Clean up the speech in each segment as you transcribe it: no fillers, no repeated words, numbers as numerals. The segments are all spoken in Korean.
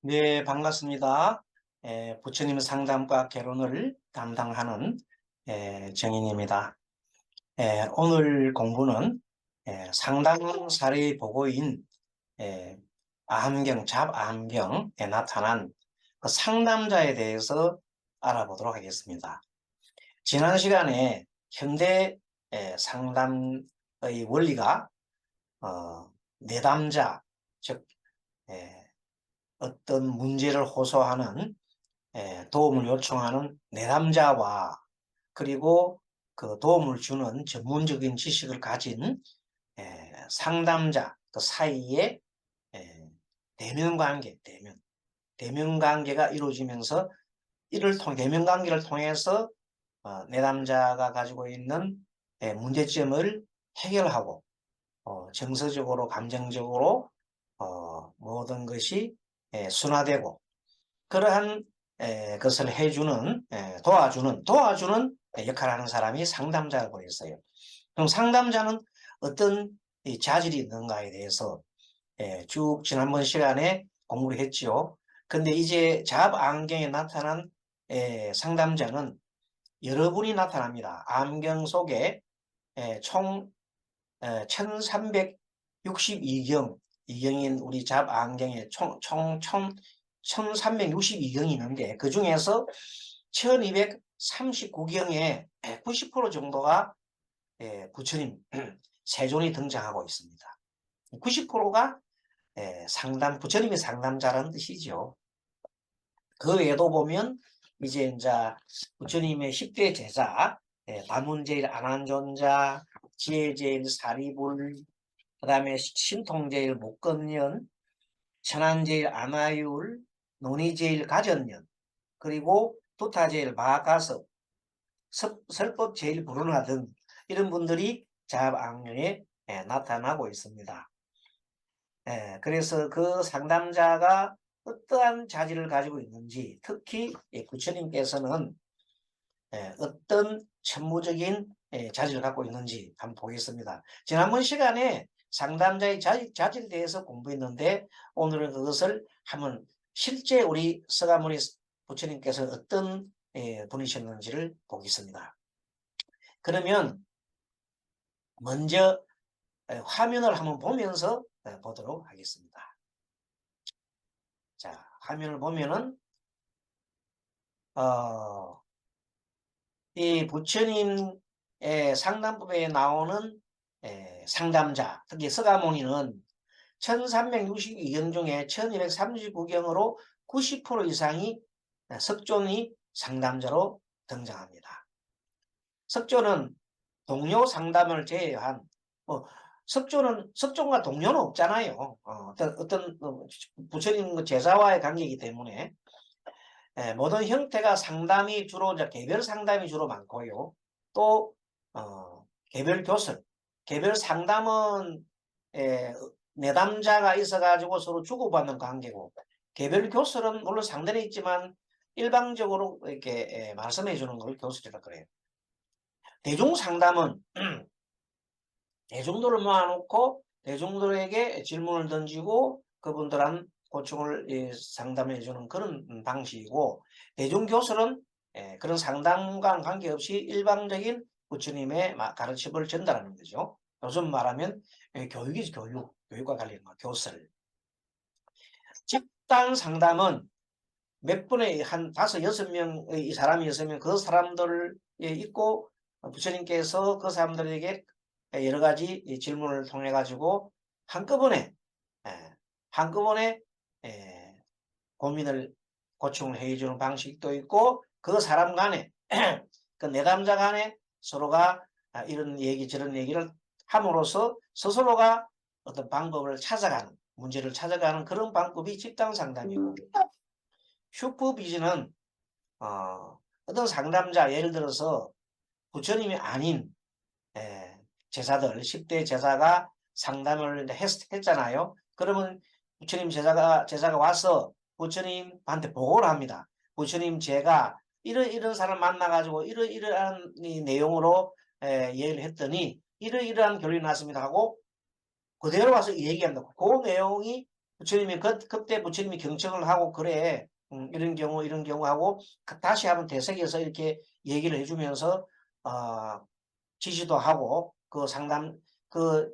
네, 반갑습니다. 부처님 상담과 개론을 담당하는 정인입니다. 오늘 공부는 상담 사례 보고인 에, 잡암경에 나타난 그 상담자에 대해서 알아보도록 하겠습니다. 지난 시간에 현대 상담의 원리가 내담자, 즉 어떤 문제를 호소하는 도움을 요청하는 내담자와 그리고 그 도움을 주는 전문적인 지식을 가진 상담자 그 사이에 대면관계가 이루어지면서 대면관계를 통해서 내담자가 가지고 있는 문제점을 해결하고 정서적으로 감정적으로 모든 것이 순화되고 그러한 것을 도와주는 역할을 하는 사람이 상담자라고 했어요. 그럼 상담자는 어떤 자질이 있는가에 대해서 쭉 지난번 시간에 공부를 했지요. 근데 이제 잡안경에 나타난 상담자는 여러분이 나타납니다. 안경 속에 총 1362경 이경인 우리 잡안경에 총 1362경이 있는데 그 중에서 1239경에 90% 정도가 부처님 세존이 등장하고 있습니다. 90%가 부처님이 상담자라는 뜻이죠. 그 외에도 보면 이제 부처님의 10대 제자 다문제일 안한존자, 지혜제일 사리불, 그 다음에 신통제일 목건년, 천안제일 안하율, 논의제일 가전년, 그리고 도타제일 마가섭, 설법제일 불운하 등 이런 분들이 자압악령에 나타나고 있습니다. 그래서 그 상담자가 어떠한 자질을 가지고 있는지, 특히 부처님께서는 어떤 천무적인 자질을 갖고 있는지 한번 보겠습니다. 지난번 시간에 상담자의 자질에 대해서 공부했는데 오늘은 그것을 한번 실제 우리 서가모니 부처님께서 어떤 분이셨는지를 보겠습니다. 그러면 먼저 화면을 한번 보면서 보도록 하겠습니다. 자, 화면을 보면은 이 부처님의 상담법에 나오는 상담자, 특히 서가모니는 1362경 중에 1239경으로 90% 이상이 석존이 상담자로 등장합니다. 석존은 동료 상담을 제외한 석존과 동료는 없잖아요. 어떤 부처님 제자와의 관계이기 때문에 모든 형태가 상담이 주로 개별 상담이 주로 많고요. 또 개별 교설, 개별 상담은 내담자가 있어가지고 서로 주고받는 관계고, 개별 교설은 물론 상대는 있지만 일방적으로 이렇게 말씀해 주는 걸 교설이라 그래요. 대중 상담은 대중들을 모아놓고 대중들에게 질문을 던지고 그분들한 고충을 상담해 주는 그런 방식이고, 대중교설은 그런 상담과 관계없이 일방적인 부처님의 가르침을 전달하는 거죠. 요즘 말하면 교육이죠. 교육과 관련된 교설. 집단 상담은 몇 분의 한 5, 6명의 사람이 있으면 그 사람들을 있고 부처님께서 그 사람들에게 여러 가지 질문을 통해 가지고 한꺼번에 고충을 해주는 방식도 있고, 그 사람 간에 그 내담자 간에 서로가 이런 얘기 저런 얘기를 함으로써 스스로가 어떤 문제를 찾아가는 그런 방법이 집단 상담이고, 슈퍼비전은 어떤 상담자, 예를 들어서 부처님이 아닌 제자들, 10대 제자가 상담을 했잖아요. 그러면 부처님 제자가 와서 부처님한테 보고를 합니다. 부처님, 제가 이런 사람 만나가지고 이러이러한 내용으로 얘기를 했더니 이러이러한 결론이 났습니다 하고 그대로 와서 얘기한다고. 그 내용이 부처님이 그때 부처님이 경청을 하고 그래 이런 경우 하고 다시 한번 되새겨서 이렇게 얘기를 해주면서 지시도 하고 그 상담 그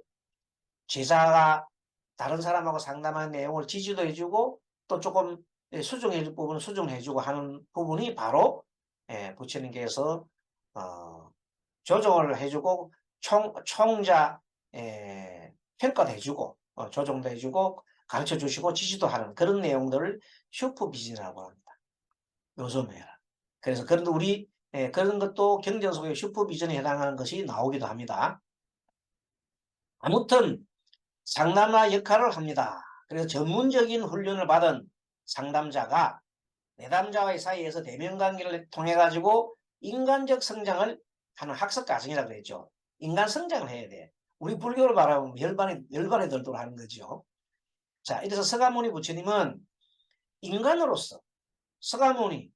제자가 다른 사람하고 상담한 내용을 지지도 해주고 또 조금 수정해줄 부분은 수정해주고 하는 부분이 바로 부처님께서 조정을 해주고 총자 평가도 해주고 조정도 해주고 가르쳐 주시고 지시도 하는 그런 내용들을 슈퍼비전이라고 합니다. 요즘에. 그래서 그런 것도 경전 속에 슈퍼비전에 해당하는 것이 나오기도 합니다. 아무튼 상담가 역할을 합니다. 그래서 전문적인 훈련을 받은 상담자가 내담자와의 사이에서 대면관계를 통해 가지고 인간적 성장을 하는 학습 과정이라고 그랬죠. 인간 성장을 해야 돼. 우리 불교를 말하면 열반에 들도록 하는 거죠. 자, 이래서 서가모니 부처님은 인간으로서 서가모니도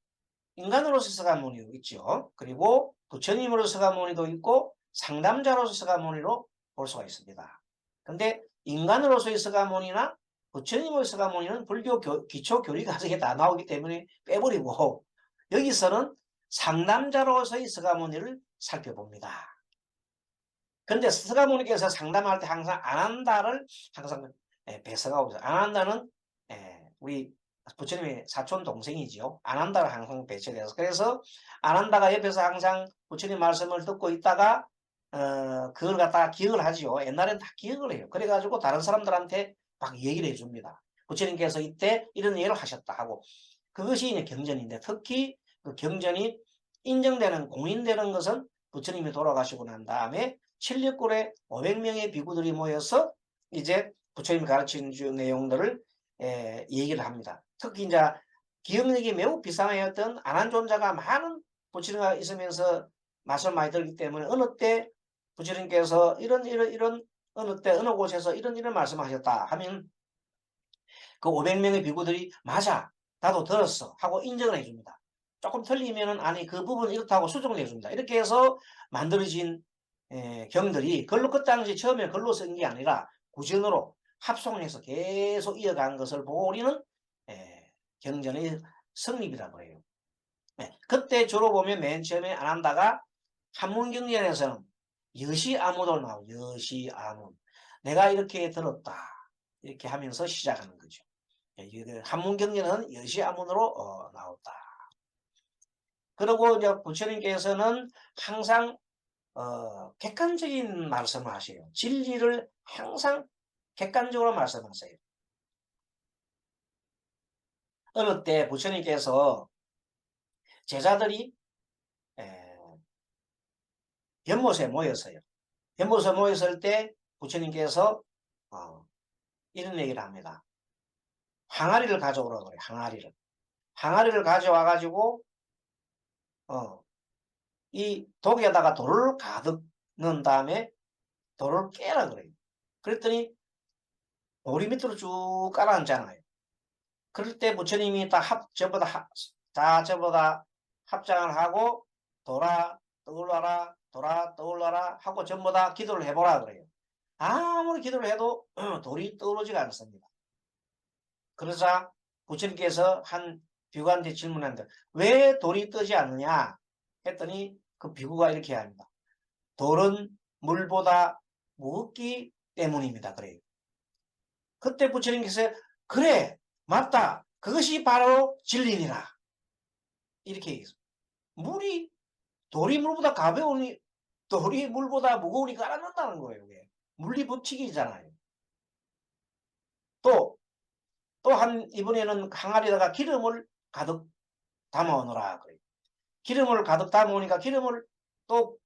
있죠. 그리고 부처님으로서 서가모니도 있고 상담자로서 서가모니로 볼 수가 있습니다. 근데 인간으로서의 서가모니나 부처님의 서가모니는 불교 기초 교리 과정에 다 나오기 때문에 빼버리고 여기서는 상담자로서의 서가모니를 살펴봅니다. 그런데 서가모니께서 상담할 때 항상 안한다를 항상 배서가고 있어요. 안한다는 우리 부처님의 사촌 동생이지요. 안한다를 항상 배치돼서 그래서 안한다가 옆에서 항상 부처님 말씀을 듣고 있다가 그걸 갖다가 기억을 하지요. 옛날엔 다 기억을 해요. 그래가지고 다른 사람들한테 막 얘기를 해줍니다. 부처님께서 이때 이런 얘기를 하셨다 하고 그것이 이제 경전인데 특히 그 경전이 인정되는 공인되는 것은 부처님이 돌아가시고 난 다음에 769에 500명의 비구들이 모여서 이제 부처님이 가르친 내용들을 얘기를 합니다. 특히 이제 기억력이 매우 비상하였던 안한존자가 많은 부처님과 있으면서 말씀을 많이 들기 때문에 어느 때 부처님께서 이런 어느 때 어느 곳에서 이런 말씀하셨다 하면 그 500명의 비구들이 맞아 나도 들었어 하고 인정을 해줍니다. 조금 틀리면은 아니 그 부분 이렇다고 수정을 해줍니다. 이렇게 해서 만들어진 경들이 글로 그 당시 처음에 글로 쓴 게 아니라 구전으로 합송해서 계속 이어간 것을 보고 우리는 경전의 성립이라고 해요. 그때 주로 보면 맨 처음에 안한다가 한문경전에서는 여시아무도 나와요. 여시아무. 내가 이렇게 들었다. 이렇게 하면서 시작하는 거죠. 한문경전은 여시아문으로 나왔다. 그리고 이제 부처님께서는 항상 객관적인 말씀을 하세요. 진리를 항상 객관적으로 말씀하세요. 어느 때 부처님께서 제자들이 연못에 모였어요. 연못에 모였을 때 부처님께서 이런 얘기를 합니다. 항아리를 가져오라고 그래요. 항아리를 가져와 가지고 이 독에다가 돌을 가득 넣은 다음에 돌을 깨라 그래요. 그랬더니 돌이 밑으로 쭉 깔아앉잖아요. 그럴 때 부처님이 전부 다 합장을 하고 돌아 떠올라라 하고 전부 다 기도를 해보라 그래요. 아무리 기도를 해도 돌이 떠오르지가 않습니다. 그러자 부처님께서 한 비구한테 질문한다. 왜 돌이 뜨지 않느냐 했더니 그 비구가 이렇게 합니다. 돌은 물보다 무겁기 때문입니다. 그래요. 그때 부처님께서 그래 맞다 그것이 바로 진리니라 이렇게 얘기했어요. 돌이 물보다 가벼우니 돌이 물보다 무거우니까 깔아놓는다는 거예요. 물리 법칙이잖아요. 또 이번에는 항아리에다가 기름을 가득 담아오너라 그래요. 기름을 가득 담아오니까 기름을 또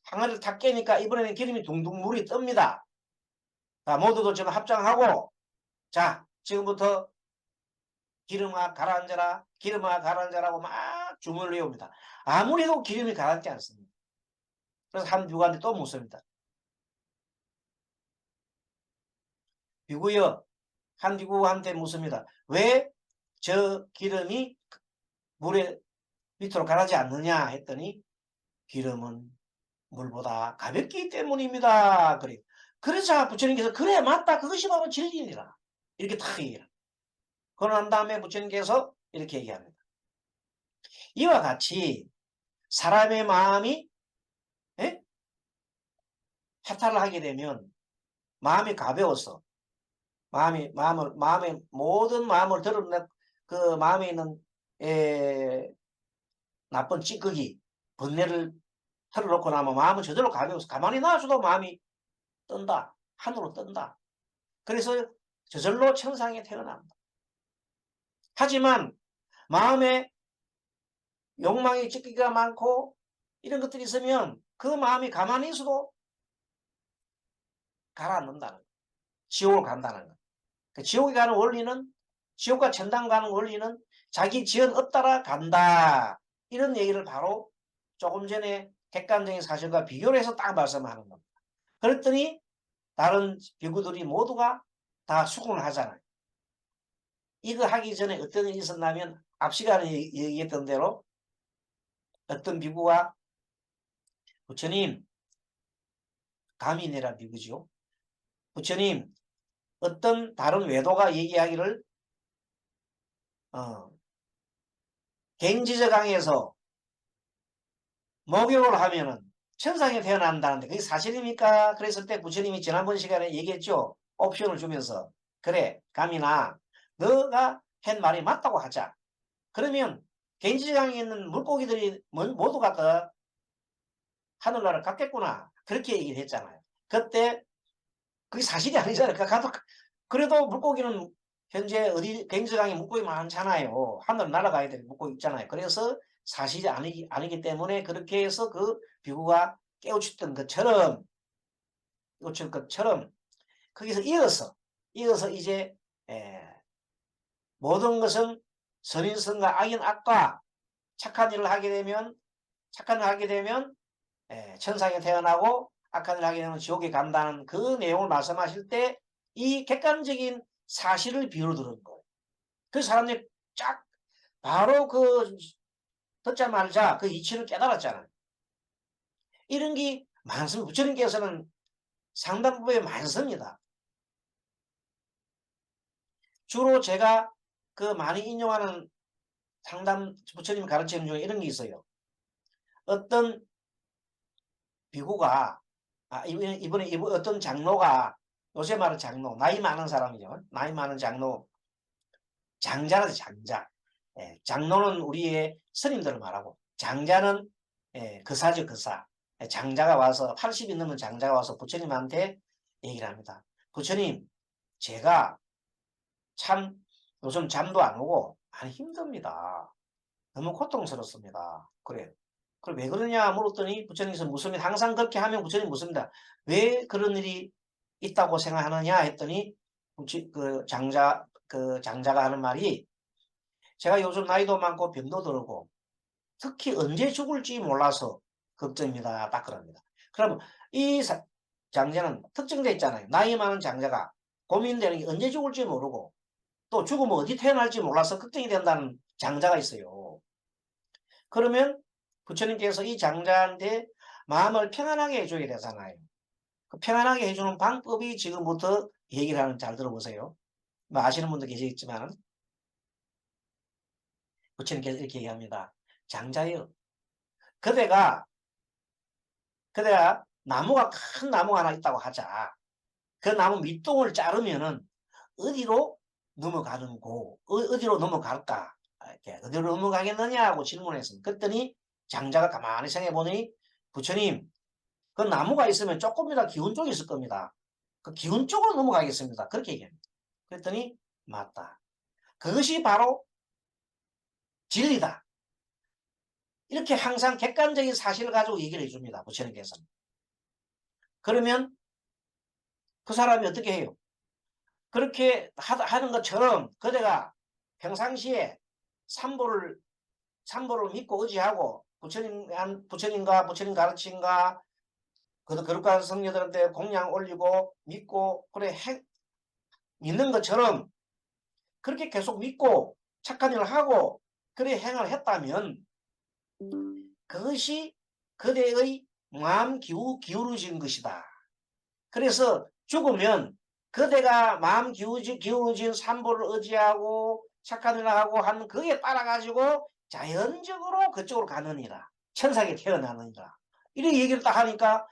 항아리를 탁 깨니까 이번에는 기름이 둥둥 물이 뜹니다. 자, 모두도 지금 합장하고 자 지금부터 기름아 가라앉아라고 막 주문을 해옵니다. 아무리 해도 기름이 가라앉지 않습니다. 그래서 한 비구한테 또 묻습니다. 비구여 한 비구한테 묻습니다. 왜 저 기름이 물에 밑으로 가라지 않느냐 했더니 기름은 물보다 가볍기 때문입니다. 그래서 부처님께서 그래 맞다 그것이 바로 진리니라 이렇게 탁 얘기를. 그러고 난 다음에 부처님께서 이렇게 얘기합니다. 이와 같이 사람의 마음이 해탈을 하게 되면 마음이 가벼워서 마음의 모든 마음을 드러내 그 마음에 있는 나쁜 찌꺼기 번뇌를 털어놓고 나면 마음은 저절로 가벼워서 가만히 놔줘도 마음이 뜬다. 하늘로 뜬다. 그래서 저절로 천상에 태어난다. 하지만 마음에 욕망의 찌꺼기가 많고 이런 것들이 있으면 그 마음이 가만히 있어도 가라앉는다는 거예요. 지옥을 간다는 거예요. 그 지옥에 가는 원리는 지옥과 천당 가는 원리는 자기 지은 업 따라 간다. 이런 얘기를 바로 조금 전에 객관적인 사실과 비교를 해서 딱 말씀하는 겁니다. 그랬더니 다른 비구들이 모두가 다 수긍을 하잖아요. 이거 하기 전에 어떤 일이 있었냐면 앞 시간에 얘기했던 대로 어떤 비구가 부처님 가민이라 비구죠. 부처님 어떤 다른 외도가 얘기하기를 갱지저강에서 목욕을 하면은 천상에 태어난다는데 그게 사실입니까? 그랬을 때 부처님이 지난번 시간에 얘기했죠. 옵션을 주면서 그래 가민아 너가 한 말이 맞다고 하자. 그러면 갱지강에 있는 물고기들이 모두가 다 하늘나라를 갔겠구나. 그렇게 얘기를 했잖아요. 그때 그게 사실이 아니잖아요. 그래도 물고기는 현재 어디 갱지강에 물고기 많잖아요. 하늘 날아가야 될 물고기 있잖아요. 그래서 사실이 아니기 때문에 그렇게 해서 그 비구가 깨우쳤던 것처럼 거기서 이어서 이제 모든 것은 선인선과 악인 악과 착한 일을 하게 되면 천상에 태어나고 악한 일을 하게 되면 지옥에 간다는 그 내용을 말씀하실 때 이 객관적인 사실을 비유로 들은 거예요. 그 사람들이 쫙 바로 그 듣자마자 그 이치를 깨달았잖아요. 이런 게 많습니다. 부처님께서는 상당부에 많습니다. 주로 제가 그 많이 인용하는 상담 부처님 가르침 중에 이런 게 있어요. 어떤 비구가 이번에 어떤 장로가 요새 말은 장로 나이 많은 사람이죠. 나이 많은 장로 장자라죠. 장자. 장로는 우리의 스님들을 말하고 장자는 거사죠. 거사. 장자가 와서 80이 넘은 장자가 와서 부처님한테 얘기를 합니다. 부처님 제가 참 요즘 잠도 안 오고 많이 힘듭니다. 너무 고통스럽습니다. 그래. 그럼 왜 그러냐 물었더니 부처님께서 묻습니다. 항상 그렇게 하면 부처님 묻습니다. 왜 그런 일이 있다고 생각하느냐 했더니 그 장자가 하는 말이 제가 요즘 나이도 많고 병도 들고 특히 언제 죽을지 몰라서 걱정입니다. 딱 그럽니다. 그럼 이 장자는 특정돼 있잖아요. 나이 많은 장자가 고민되는 게 언제 죽을지 모르고 또 죽으면 어디 태어날지 몰라서 걱정이 된다는 장자가 있어요. 그러면 부처님께서 이 장자한테 마음을 편안하게 해줘야 되잖아요. 그 편안하게 해주는 방법이 지금부터 얘기를 하는 잘 들어보세요. 뭐 아시는 분도 계시겠지만 부처님께서 이렇게 얘기합니다. 장자여 그대가 나무가 큰 나무가 하나 있다고 하자. 그 나무 밑동을 자르면은 어디로 넘어가는고 어디로 넘어갈까? 이렇게 어디로 넘어가겠느냐고 질문했습니다. 그랬더니 장자가 가만히 생각해 보니 부처님 그 나무가 있으면 조금이라도 기운 쪽이 있을 겁니다. 그 기운 쪽으로 넘어가겠습니다. 그렇게 얘기합니다. 그랬더니 맞다. 그것이 바로 진리다. 이렇게 항상 객관적인 사실을 가지고 얘기를 해줍니다. 부처님께서는. 그러면 그 사람이 어떻게 해요? 그렇게 하는 것처럼 그대가 평상시에 삼보를 믿고 의지하고 부처님과 부처님 가르침과 거룩한 성녀들한테 공양 올리고 믿고 그래 믿는 것처럼 그렇게 계속 믿고 착한 일을 하고 그래 행을 했다면 그것이 그대의 마음 기울어진 것이다. 그래서 죽으면 그대가 마음 기울어진 산보를 의지하고 착한 일을 하고 하는 그게 따라가지고 자연적으로 그쪽으로 가느니라. 천상에 태어나느니라. 이런 얘기를 딱 하니까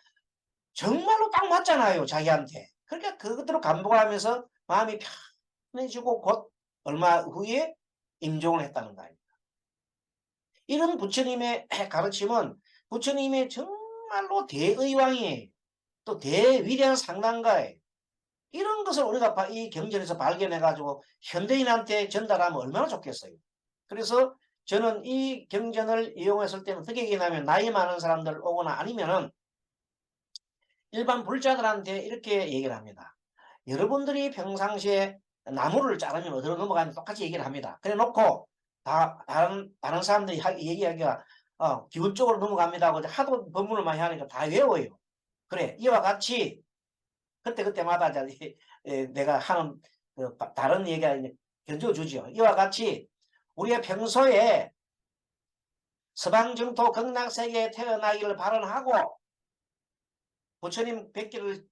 정말로 딱 맞잖아요. 자기한테. 그러니까 그것들을 반복하면서 마음이 편해지고 곧 얼마 후에 임종을 했다는 거예요. 이런 부처님의 가르침은 부처님의 정말로 대의왕이에요. 또 대위대한 상당가예요. 이런 것을 우리가 이 경전에서 발견해가지고 현대인한테 전달하면 얼마나 좋겠어요. 그래서 저는 이 경전을 이용했을 때는 어떻게 얘기하냐면 나이 많은 사람들 오거나 아니면은 일반 불자들한테 이렇게 얘기를 합니다. 여러분들이 평상시에 나무를 자르면 어디로 넘어가는지 똑같이 얘기를 합니다. 그래 놓고 다른 사람들이 얘기하기가 기분 쪽으로 넘어갑니다 하고 하도 법문을 많이 하니까 다 외워요. 그래 이와 같이 그때마다 내가 하는 다른 얘기가 견줘주죠. 이와 같이 우리가 평소에 서방정토 극락세계에 태어나기를 발언하고 부처님 뵙기를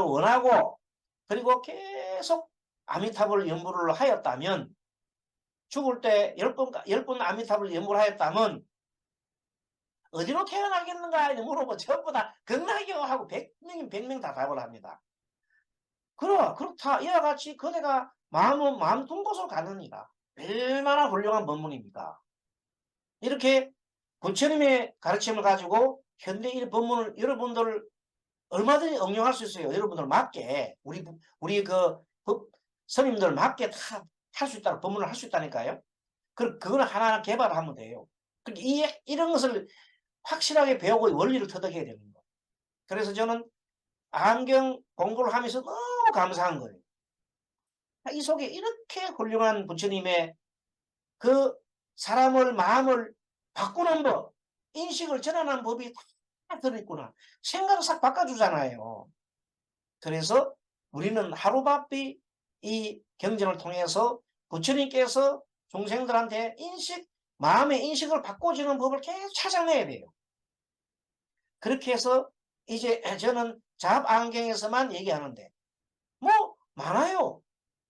원하고 그리고 계속 아미타불 연부를 하였다면 죽을 때 10번 아미타불 연부를 하였다면 어디로 태어나겠는가 물어보고 전부 다 극락이요 하고 100명 다 답을 합니다. 그렇다. 이와 같이 그대가 마음 둔 곳으로 가느니라. 얼마나 훌륭한 법문입니까? 이렇게 부처님의 가르침을 가지고 현대인 법문을 여러분들 얼마든지 응용할 수 있어요. 여러분들 맞게 우리 그 스님들 맞게 다 할 수 있다는 법문을 할 수 있다니까요. 그거는 하나하나 개발하면 돼요. 이런 것을 확실하게 배우고 원리를 터득해야 되는 거예요. 그래서 저는 안경 공부를 하면서 너무 감사한 거예요. 이 속에 이렇게 훌륭한 부처님의 그 사람을 마음을 바꾸는 법, 인식을 전환하는 법이 다 들어있구나. 생각을 싹 바꿔주잖아요. 그래서 우리는 하루바삐 이 경전을 통해서 부처님께서 중생들한테 마음의 인식을 바꿔주는 법을 계속 찾아내야 돼요. 그렇게 해서 이제 저는 잡안경에서만 얘기하는데 뭐 많아요.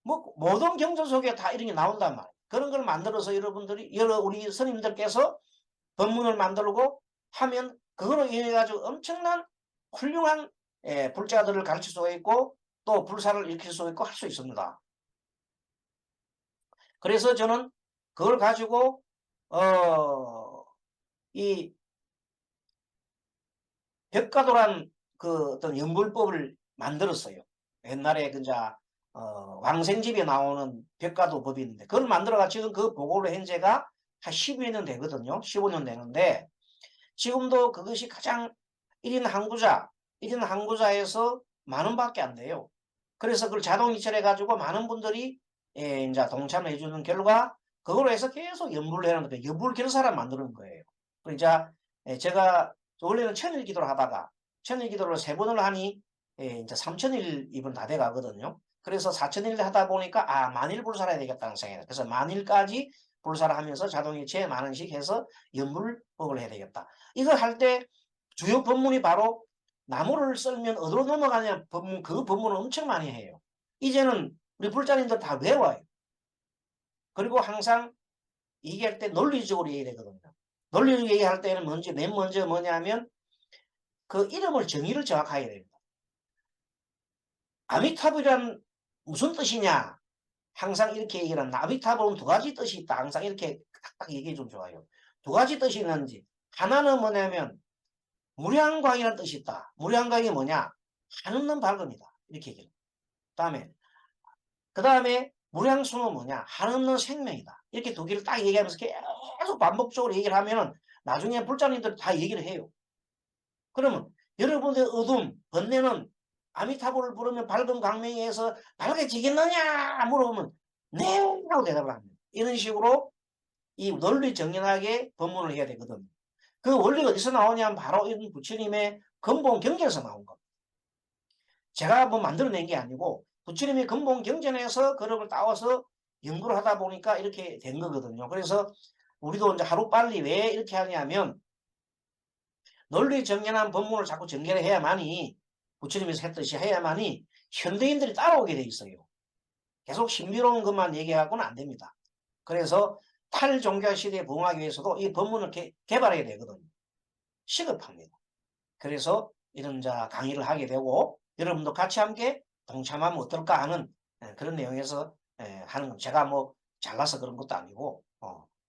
뭐 모든 경전 속에 다 이런 게 나온단 말이에요. 그런 걸 만들어서 여러분들이 우리 스님들께서 법문을 만들고 하면 그거로 인해 가지고 엄청난 훌륭한 불자들을 가르칠 수가 있고 또 불사를 일으킬 수 있고 할 수 있습니다. 그래서 저는 그걸 가지고 이 벽가도란 그 어떤 연불법을 만들었어요. 옛날에 왕생집에 나오는 벽가도 법이 있는데 그걸 만들어가 지금 그 보고를 한 지가 한 12년 되거든요. 15년 되는데 지금도 그것이 가장 1인 항구자에서 10,000원밖에 안 돼요. 그래서 그걸 자동 이체해 가지고 많은 분들이 이제 동참을 해주는 결과 그걸로 해서 계속 연불을 해놓는 거예요. 연불 결사를 만드는 거예요. 그러니까 제가 원래는 천일 기도를 하다가 천일 기도를 3번을 하니 이제 3천일 이분 다 돼 가거든요. 그래서 4천일 하다 보니까 만일 불사를 해야 되겠다는 생각이에요. 그래서 만일까지 불사를 하면서 자동이체 만원씩 해서 연불법을 해야 되겠다. 이거 할 때 주요 법문이 바로 나무를 썰면 어디로 넘어가냐 법문, 그 법문을 엄청 많이 해요. 이제는 우리 불자님들 다 외워요. 그리고 항상 얘기할 때 논리적으로 얘기해야 되거든요. 논리적으로 얘기할 때는 맨 먼저 뭐냐면 그 이름을 정의를 정확하게 해야 됩니다. 아미타불이란 무슨 뜻이냐? 항상 이렇게 얘기를 합니다. 아미타불은 2가지 뜻이 있다. 항상 이렇게 딱 얘기해 주면 좋아요. 2가지 뜻이 있는지. 하나는 뭐냐면 무량광이라는 뜻이 있다. 무량광이 뭐냐? 한없는 밝음이다. 이렇게 얘기해요. 그 다음에 무량수는 뭐냐? 한없는 생명이다. 이렇게 2개를 딱 얘기하면서 계속 반복적으로 얘기를 하면은 나중에 불자님들 다 얘기를 해요. 그러면 여러분의 어둠, 번뇌는 아미타불을 부르면 밝은 광명에서 밝아지겠느냐 물어보면 네 하고 대답을 합니다. 이런 식으로 이 논리 정연하게 법문을 해야 되거든요. 그 원리가 어디서 나오냐면 바로 이런 부처님의 근본 경전에서 나온 겁니다. 제가 뭐 만들어낸 게 아니고 부처님의 근본 경전에서 그런 걸 따와서 연구를 하다 보니까 이렇게 된 거거든요. 그래서 우리도 이제 하루빨리 왜 이렇게 하냐면 논리 정연한 법문을 자꾸 전개를 해야만이 부처님에서 했듯이 해야만이 현대인들이 따라오게 돼 있어요. 계속 신비로운 것만 얘기하고는 안 됩니다. 그래서 탈종교 시대에 부응하기 위해서도 이 법문을 개발해야 되거든요. 시급합니다. 그래서 이런 강의를 하게 되고 여러분도 같이 함께 동참하면 어떨까 하는 그런 내용에서 하는 건 제가 뭐 잘나서 그런 것도 아니고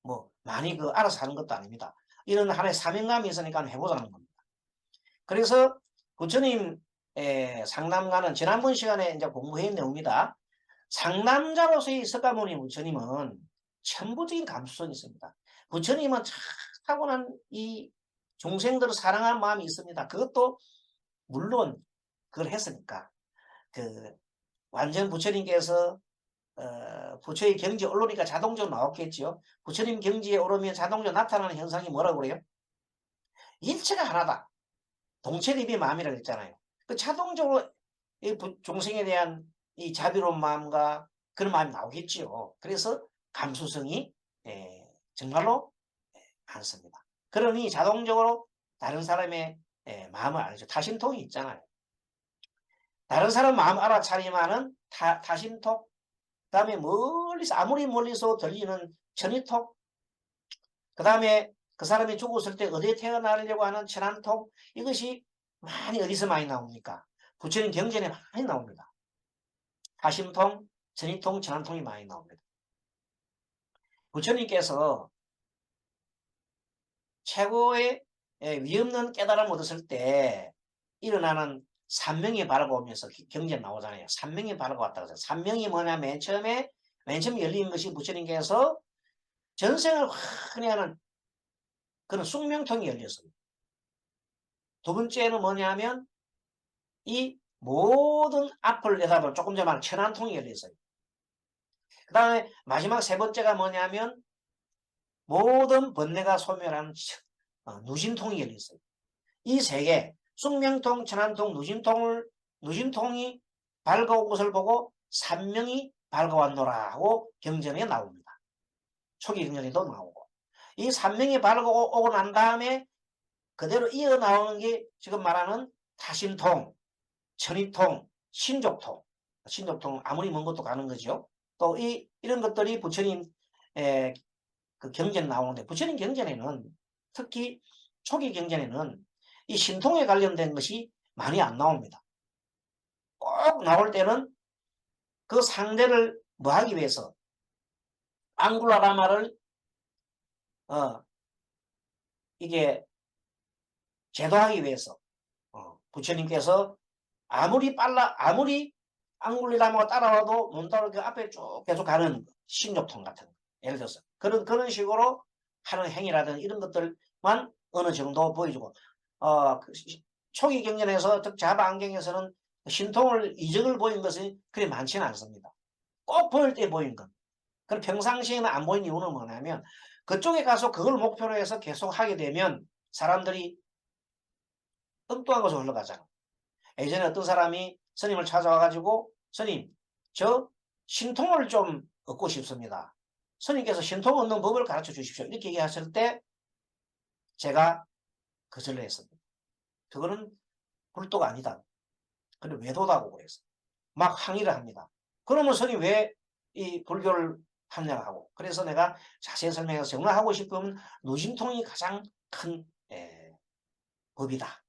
뭐 많이 알아서 하는 것도 아닙니다. 이런 하나의 사명감이 있으니까 해보자는 겁니다. 그래서 부처님 상담가는 지난번 시간에 이제 공부한 내용입니다. 상남자로서의 석가모니 부처님은 천부적인 감수성이 있습니다. 부처님은 참 타고난 이 중생들을 사랑하는 마음이 있습니다. 그것도 물론 그걸 했으니까 완전 부처님께서 부처의 경지에 오르니까 자동적으로 나왔겠지요. 부처님 경지에 오르면 자동적으로 나타나는 현상이 뭐라고 그래요? 일체가 하나다. 동체립이 마음이라고 했잖아요. 그 자동적으로 이 중생에 대한 이 자비로운 마음과 그런 마음이 나오겠지요. 그래서 감수성이 정말로 많습니다. 그러니 자동적으로 다른 사람의 마음을 알죠. 타심통이 있잖아요. 다른 사람 마음 알아차리면은 타심통, 그 다음에 멀리서 아무리 멀리서 들리는 천이통, 그 다음에 그 사람이 죽었을 때 어디에 태어나려고 하는 천안통, 이것이 어디서 많이 나옵니까? 부처님 경전에 많이 나옵니다. 타심통, 천이통, 천안통이 많이 나옵니다. 부처님께서 최고의 위없는 깨달음을 얻었을 때 일어나는 산명이 바라고 오면서 경전 나오잖아요. 산명이 바라고 왔다고 해서 산명이 뭐냐, 맨 처음에 열린 것이 부처님께서 전생을 환히 하는 그런 숙명통이 열렸습니다. 두 번째는 뭐냐면 이 모든 앞을 내다볼 조금 전에 말한 천안통이 열렸어요. 그 다음에 마지막 세 번째가 뭐냐면 모든 번뇌가 소멸하는 누진통이 열렸어요. 이 세 개, 숙명통, 천안통, 누진통이 밝아온 것을 보고 산명이 밝아왔노라 하고 경전에 나옵니다. 초기 경전에도 나오고. 이 산명이 밝아오고 난 다음에 그대로 이어 나오는 게 지금 말하는 타심통, 천이통, 신족통. 신족통 아무리 먼 것도 가는 거죠. 또 이런 것들이 부처님 그 경전 나오는데, 부처님 경전에는 특히 초기 경전에는 이 신통에 관련된 것이 많이 안 나옵니다. 꼭 나올 때는 그 상대를 뭐 하기 위해서 앙굴라라마를 이게 제도하기 위해서 부처님께서 아무리 앙굴리라마가 따라와도 못 따라올 그 앞에 쭉 계속 가는 신족통 같은 거. 예를 들어서 그런 식으로 하는 행위라든지 이런 것들만 어느 정도 보여주고 초기 경전에서 특히 자바 안경에서는 신통을 이적을 보인 것이 그리 많지는 않습니다. 꼭 보일 때 보인 것. 그럼 평상시에는 안 보인 이유는 뭐냐면 그쪽에 가서 그걸 목표로 해서 계속 하게 되면 사람들이 엉뚱한 것으로 흘러가잖아. 예전에 어떤 사람이 스님을 찾아와가지고 스님, 저 신통을 좀 얻고 싶습니다. 스님께서 신통 얻는 법을 가르쳐 주십시오. 이렇게 얘기하실 때 제가 거절을 했습니다. 그거는 불도가 아니다. 근데 외도다고 그랬어요. 막 항의를 합니다. 그러면 스님 왜 이 불교를 합냐고. 그래서 내가 자세히 설명해서 정말 하고 싶으면 누진통이 가장 큰 법이다.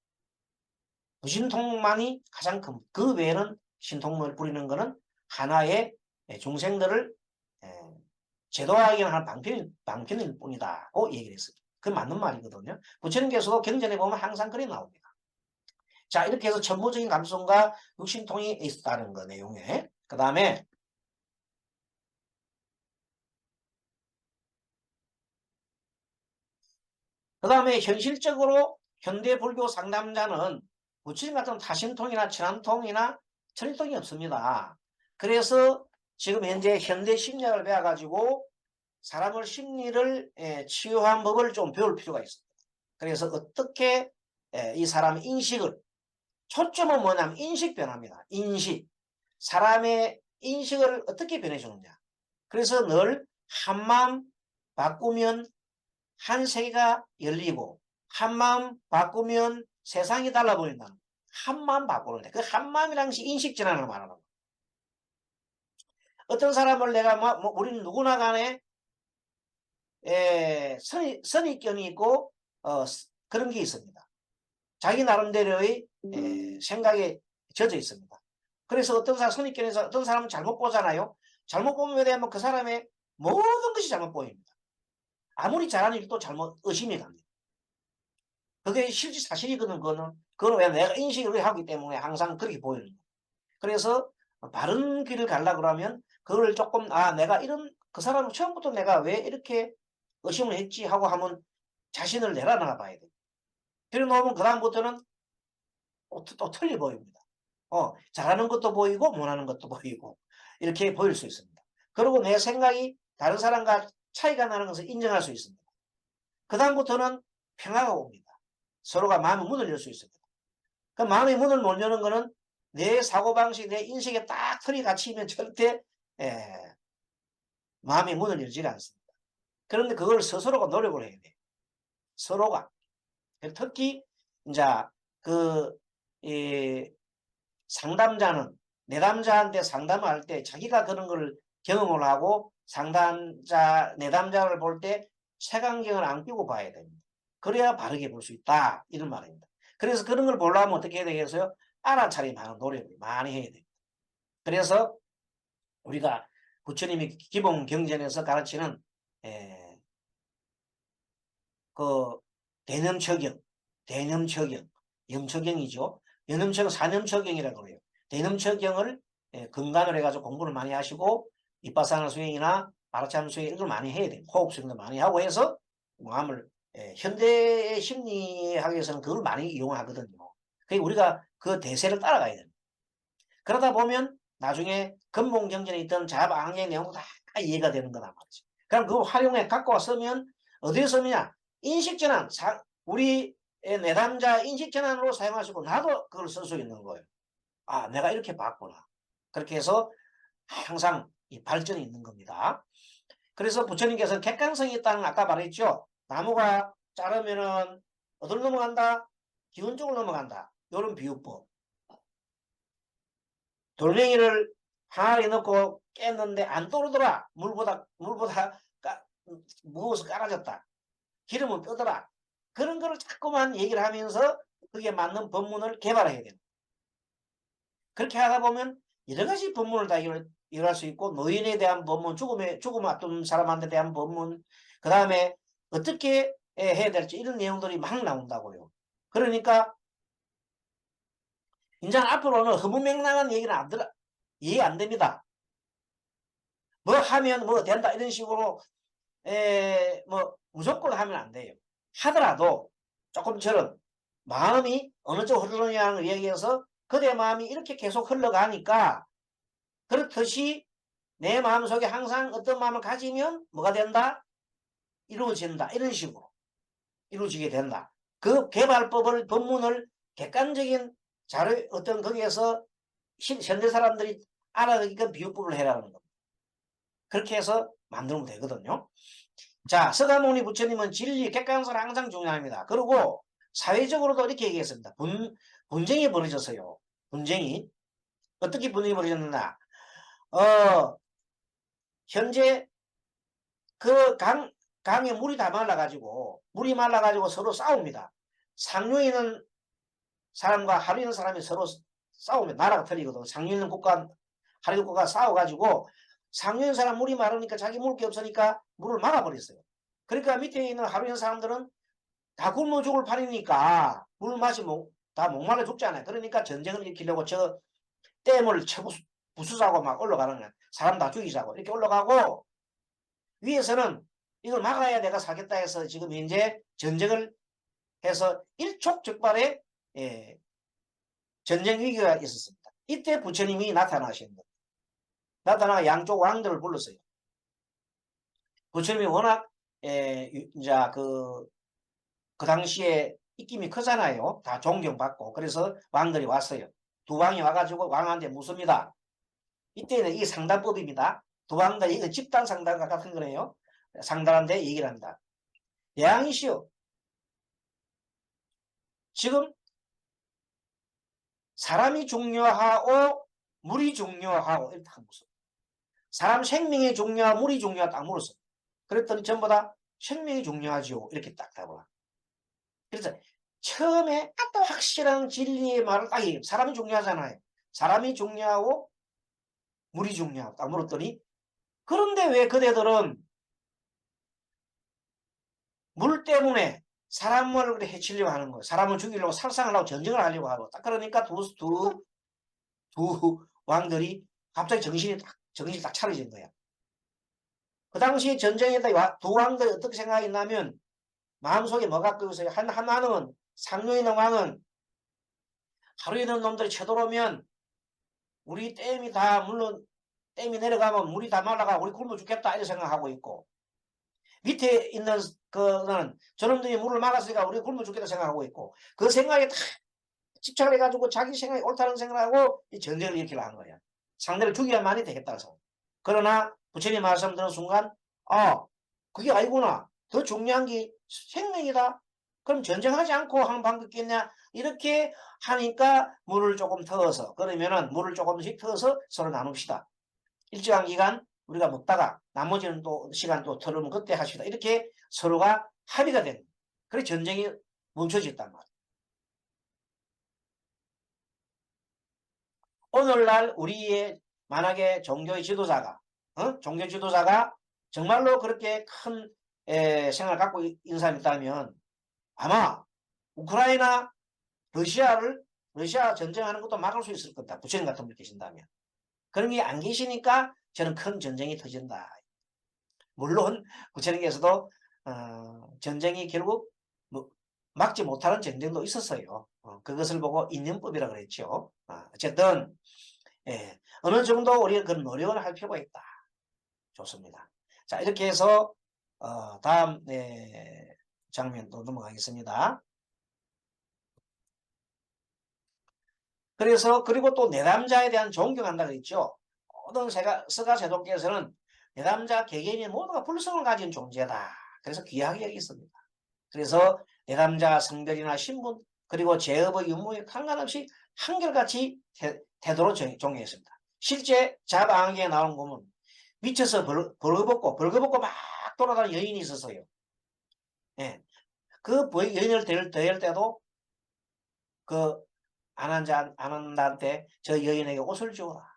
무신통만이 가장 큰, 그 외에는 신통을 부리는 것은 하나의 중생들을 제도화하기는 하는 방편일 뿐이다고 얘기를 했습니다. 그 맞는 말이거든요. 부처님께서도 경전에 보면 항상 그래 나옵니다. 자, 이렇게 해서 천부적인 감성과 육신통이 있다는 거 내용에. 그 다음에 현실적으로 현대 불교 상담자는 부처님 같은 타심통이나 천안통이나 천일통이 없습니다. 그래서 지금 현재 현대 심리학을 배워가지고 사람을 심리를 치유한 법을 좀 배울 필요가 있습니다. 그래서 어떻게 이 사람의 인식을, 초점은 뭐냐면 인식 변화입니다. 인식. 사람의 인식을 어떻게 변해주느냐. 그래서 늘 한마음 바꾸면 한 세계가 열리고 한마음 바꾸면 세상이 달라 보인다. 한마음 바꾸는데, 그 한마음이라는 것이 인식전환을 말하는 거예요. 어떤 사람을 내가 우리는 누구나 간에 선입견이 있고 그런 게 있습니다. 자기 나름대로의 생각에 젖어 있습니다. 그래서 어떤 사람 선입견에서 어떤 사람은 잘못 보잖아요. 잘못 보면 되면 그 사람의 모든 것이 잘못 보입니다. 아무리 잘하는 일도 잘못 의심이 갑니다. 그게 실제 사실이거든. 그거는 왜 내가 인식을 하기 때문에 항상 그렇게 보이는 거예요. 그래서 바른 길을 가려고 그러면 그걸 조금 내가 이런 그 사람은 처음부터 내가 왜 이렇게 의심을 했지 하고 하면 자신을 내려놔 봐야 돼요. 그래놓으면 그 다음부터는 또 틀리 보입니다. 잘하는 것도 보이고 못하는 것도 보이고 이렇게 보일 수 있습니다. 그리고 내 생각이 다른 사람과 차이가 나는 것을 인정할 수 있습니다. 그 다음부터는 평화가 옵니다. 서로가 마음의 문을 열 수 있습니다. 그 마음의 문을 못 여는 것은 내 사고방식, 내 인식에 딱 틀이 갇히면 절대 마음의 문을 열지가 않습니다. 그런데 그걸 스스로가 노력을 해야 돼요. 서로가. 특히 이제 상담자는 내담자한테 상담을 할 때 자기가 그런 걸 경험을 하고 내담자를 볼 때 색안경을 안 끼고 봐야 됩니다. 그래야 바르게 볼 수 있다. 이런 말입니다. 그래서 그런 걸 보려면 어떻게 해야 되겠어요? 알아차림하는 노력을 많이 해야 됩니다. 그래서 우리가 부처님이 기본 경전에서 가르치는 대념처경, 염처경이죠. 연염처경, 산염처경이라고 그래요. 대념처경을 근간을 해가지고 공부를 많이 하시고 이빠사나 수행이나 아라참 수행 이걸 많이 해야 돼요. 호흡 수행도 많이 하고 해서 마음을 현대의 심리학에서는 그걸 많이 이용하거든요. 그러니까 우리가 그 대세를 따라가야 됩니다. 그러다 보면 나중에 근본경전에 있던 자방의 내용도 다 이해가 되는 거란 말이죠. 그럼 그걸 활용해 갖고 쓰면 어디에 쓰느냐? 인식전환, 우리 내담자 인식전환으로 사용하시고 나도 그걸 쓸 수 있는 거예요. 내가 이렇게 봤구나. 그렇게 해서 항상 이 발전이 있는 겁니다. 그래서 부처님께서 객관성이 있다는 아까 말했죠. 나무가 자르면은 어디로 넘어간다? 기운 쪽으로 넘어간다. 이런 비유법. 돌멩이를 항아리에 넣고 깼는데 안 떠오르더라. 물보다 무거워서 깔아졌다. 기름은 뼈더라. 그런 거를 자꾸만 얘기를 하면서 그게 맞는 법문을 개발해야 돼요. 그렇게 하다 보면 여러 가지 법문을 다 이해할 수 있고, 노인에 대한 법문, 죽음 앞둔 사람한테 대한 법문, 그 다음에 어떻게 해야 될지 이런 내용들이 막 나온다고요. 그러니까 이제 앞으로는 허무맹랑한 얘기는 이해 안 됩니다. 뭐 하면 뭐 된다 이런 식으로 뭐 무조건 하면 안 돼요. 하더라도 조금처럼 마음이 어느 쪽 흐르느냐를 얘기해서 그대 마음이 이렇게 계속 흘러가니까 그렇듯이 내 마음속에 항상 어떤 마음을 가지면 뭐가 된다? 이루어진다. 이런 식으로 이루어지게 된다. 그 개발법을 법문을 객관적인 자료 어떤 거기에서 현대 사람들이 알아듣기가 비유법을 해라는 겁니다. 그렇게 해서 만들면 되거든요. 자, 서가모니 부처님은 진리, 객관성은 항상 중요합니다. 그리고 사회적으로도 이렇게 얘기했습니다. 분쟁이 벌어졌어요. 분쟁이. 어떻게 분쟁이 벌어졌느냐. 현재 그 강에 물이 말라가지고 서로 싸웁니다. 상류에 있는 사람과 하류 있는 사람이 서로 싸웁니다. 나라가 틀리거든. 상류 있는 국가, 하류 국가가 싸워가지고 상류 있는 사람 물이 마르니까 자기 먹을 게 없으니까 물을 막아버렸어요. 그러니까 밑에 있는 하류 있는 사람들은 다 굶어 죽을 판이니까 물 마시면 다 목말라 죽잖아요. 그러니까 전쟁을 일으키려고 저 댐을 부수자고 막 올라가는 거야. 사람 다 죽이자고 이렇게 올라가고, 위에서는 이걸 막아야 내가 살겠다 해서 지금 현재 전쟁을 해서 일촉즉발의 전쟁 위기가 있었습니다. 이때 부처님이 나타나신 겁니다. 나타나가 양쪽 왕들을 불렀어요. 부처님이 워낙 이제 그 당시에 입김이 크잖아요. 다 존경받고. 그래서 왕들이 왔어요. 두 왕이 와가지고 왕한테 묻습니다. 이때는 이게 상담법입니다. 두 왕 다 이거 집단 상담과 같은 거네요. 상담한테 얘기를 합니다. 대왕이시오. 지금 사람이 중요하고 물이 중요하고 이렇게 딱 물었어. 사람 생명이 중요하고 물이 중요하고 딱 물었어. 그랬더니 전부 다 생명이 중요하지요. 이렇게 딱 답을. 그래서 처음에 확실한 진리의 말을 딱 얘기해요. 사람이 중요하잖아요. 사람이 중요하고 물이 중요하고 딱 물었더니 그런데 왜 그대들은 물 때문에 사람을 해치려고 하는 거예요. 사람을 죽이려고 살상을 하고 전쟁을 하려고 하고 딱 그러니까 두 왕들이 갑자기 정신이 딱 차려진 거야. 그 당시 전쟁에다 두 왕들이 어떻게 생각했냐면 마음속에 뭐가 끄있어요. 하나는 상류에 있는 왕은 하루에 있는 놈들이 쳐들어오면 우리 댐이 다 물론 댐이 내려가면 물이 다 말라가 우리 굶어 죽겠다 이렇게 생각하고 있고 밑에 있는 그는 저놈들이 물을 막았으니까 우리 굶어 죽겠다 생각하고 있고 그 생각에 다 집착을 해가지고 자기 생각이 옳다는 생각하고 이 전쟁을 일으키려 한 거야. 상대를 죽여야만이 되겠다 해서. 그러나 부처님 말씀 들은 순간 그게 아니구나. 더 중요한 게 생명이다. 그럼 전쟁하지 않고 하는 방법이 있겠냐. 이렇게 하니까 물을 조금 터서 그러면은 물을 조금씩 터서 서로 나눕시다. 일정한 기간 우리가 묻다가 나머지는 또 시간 또 털으면 그때 하시다. 이렇게 서로가 합의가 되는. 그래 전쟁이 멈춰졌단 말이야. 오늘날 우리의 만약에 종교의 지도자가 종교 지도자가 정말로 그렇게 큰 생각을 갖고 있는 사람이 있다면 아마 우크라이나 러시아 전쟁하는 것도 막을 수 있을 겁니다. 부처님 같은 분 계신다면. 그런 게 안 계시니까 저는 큰 전쟁이 터진다. 물론 부처님께서도 전쟁이 결국 뭐 막지 못하는 전쟁도 있었어요. 그것을 보고 인연법이라 그랬죠. 어쨌든 어느 정도 우리가 그런 노력을 할 필요가 있다. 좋습니다. 자 이렇게 해서 다음 장면도 넘어가겠습니다. 그래서 그리고 또 내담자에 대한 존경한다 그랬죠. 모든 서가세독께서는 내담자 개개인이 모두가 불성을 가진 존재다. 그래서 귀하게 여겼습니다. 그래서 내담자 성별이나 신분 그리고 제업의 유무에 상관없이 한결같이 태도로 존경했습니다. 실제 자방에 나온 보면 미쳐서 벌거벗고 막 돌아다니는 여인이 있었어요. 예. 그 여인을 대할 때도 그 아난다한테 저 여인에게 옷을 주어라.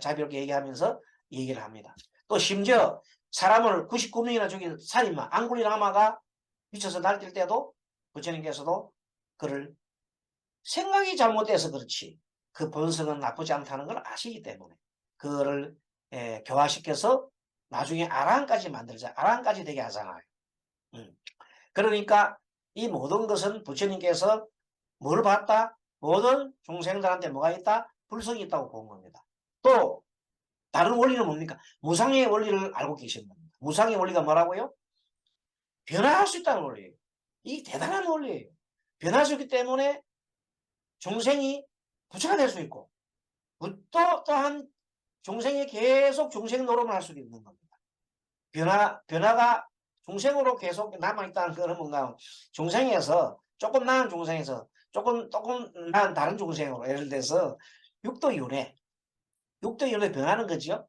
자비롭게 얘기하면서 얘기를 합니다. 또 심지어 사람을 99명이나 죽인 살인마 앙굴리라마가 미쳐서 날뛸 때도 부처님께서도 그를 생각이 잘못돼서 그렇지 그 본성은 나쁘지 않다는 걸 아시기 때문에 그거를 교화시켜서 나중에 아랑까지 만들자. 아랑까지 되게 하잖아요. 그러니까 이 모든 것은 부처님께서 뭘 봤다? 모든 중생들한테 뭐가 있다? 불성이 있다고 본 겁니다. 또 다른 원리는 뭡니까? 무상의 원리를 알고 계신 겁니다. 무상의 원리가 뭐라고요? 변화할 수 있다는 원리예요. 이 대단한 원리예요. 변할 수 있기 때문에 중생이 부처가 될 수 있고 또한 중생이 계속 중생 노릇을 할 수도 있는 겁니다. 변화가 중생으로 계속 남아있다는 그런 뭔가 중생에서 조금 나은 중생에서 조금 나은 다른 중생으로 예를 들어서 육도윤회 변하는 거죠.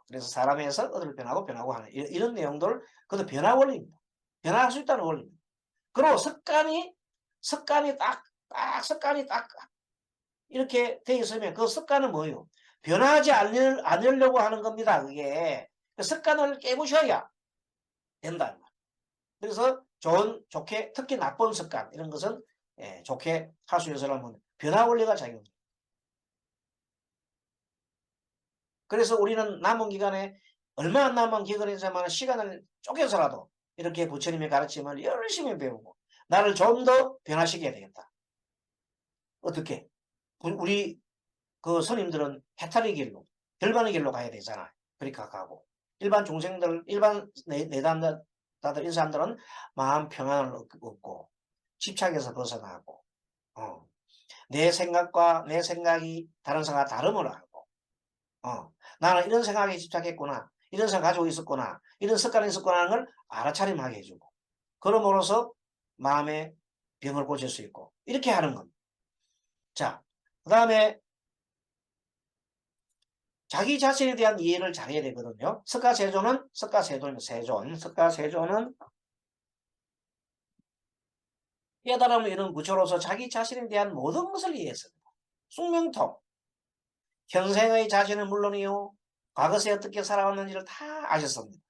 그래서 사람에서 어디를 변하고 하는 이런 내용들 그것도 변화 원리입니다. 변화할 수 있다는 원리입니다. 그리고 습관이 딱 이렇게 돼 있으면 그 습관은 뭐예요? 변하지 않으려고 하는 겁니다. 그게 그 습관을 깨부셔야 된다. 그래서 좋게 특히 나쁜 습관 이런 것은 좋게 할 수 있으려면 변화 원리가 작용합니다. 그래서 우리는 남은 기간에 얼마 안 남은 기간에서만 시간을 쪼개서라도 이렇게 부처님의 가르침을 열심히 배우고 나를 좀 더 변화시켜야 되겠다. 어떻게? 우리 그 스님들은 해탈의 길로 결반의 길로 가야 되잖아요. 그렇게 가고 일반 중생들 일반 내담자들 이 사람들은 마음 평안을 얻고 집착에서 벗어나고 내 생각이 다른 생각과 다름을 알고 나는 이런 생각에 집착했구나 이런 생각 가지고 있었구나 이런 습관이 있었구나 하는 걸 알아차림하게 해주고 그럼으로써 마음의 병을 고칠 수 있고 이렇게 하는 겁니다. 자, 그 다음에 자기 자신에 대한 이해를 잘해야 되거든요. 석가세존은 석가세존은 깨달음을 이룬 구조로서 자기 자신에 대한 모든 것을 이해했습니다. 숙명통, 현생의 자신은 물론이요, 과거에 어떻게 살아왔는지를 다 아셨습니다.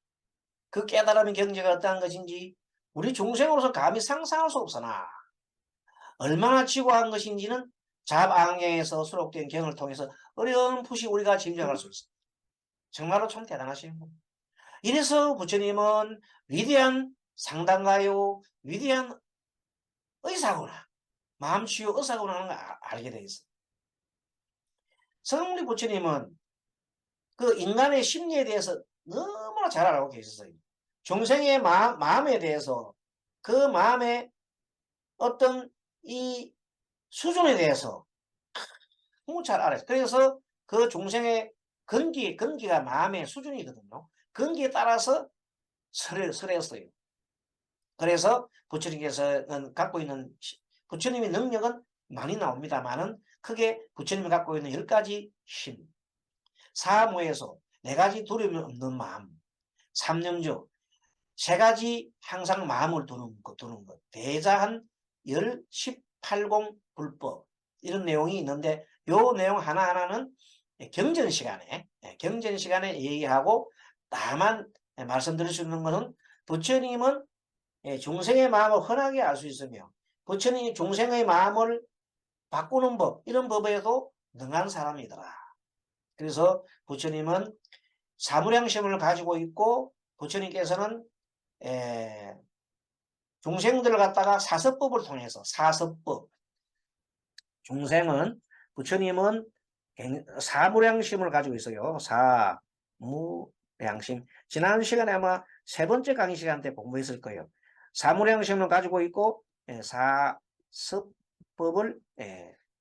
그 깨달음의 경지가 어떠한 것인지 우리 중생으로서 감히 상상할 수 없으나 얼마나 지고한 것인지는 잡앙경에서 수록된 경을 통해서 어렴풋이 우리가 짐작할 수 있습니다. 정말로 참 대단하신 분. 이래서 부처님은 위대한 상담가요, 위대한 의사구나, 마음치유 의사구나 하는 걸 알게 돼 있어요. 성리 부처님은 그 인간의 심리에 대해서 너무나 잘 알고 계셨어요. 중생의 마음에 대해서, 그 마음의 어떤 이 수준에 대해서 너무 잘 알아요. 그래서 그 중생의 근기가 마음의 수준이거든요. 근기에 따라서 설했어요. 그래서 부처님께서는 갖고 있는, 부처님의 능력은 많이 나옵니다만은 크게 부처님이 갖고 있는 10가지 힘, 사무에서 4가지 두려움이 없는 마음, 삼명조, 3가지 항상 마음을 두는 것, 대자한 18공 불법, 이런 내용이 있는데 요 내용 하나하나는 경전 시간에 얘기하고, 다만 말씀드릴 수 있는 것은 부처님은 중생의 마음을 흔하게 알 수 있으며 부처님이 중생의 마음을 바꾸는 법, 이런 법에도 능한 사람이더라. 그래서 부처님은 사무량심을 가지고 있고, 부처님께서는 중생들을 갖다가 사서법을 통해서, 사서법, 부처님은 사무량심을 가지고 있어요. 사무량심. 지난 시간에 아마 3번째 강의 시간 때 공부했을 거예요. 사무량심을 가지고 있고,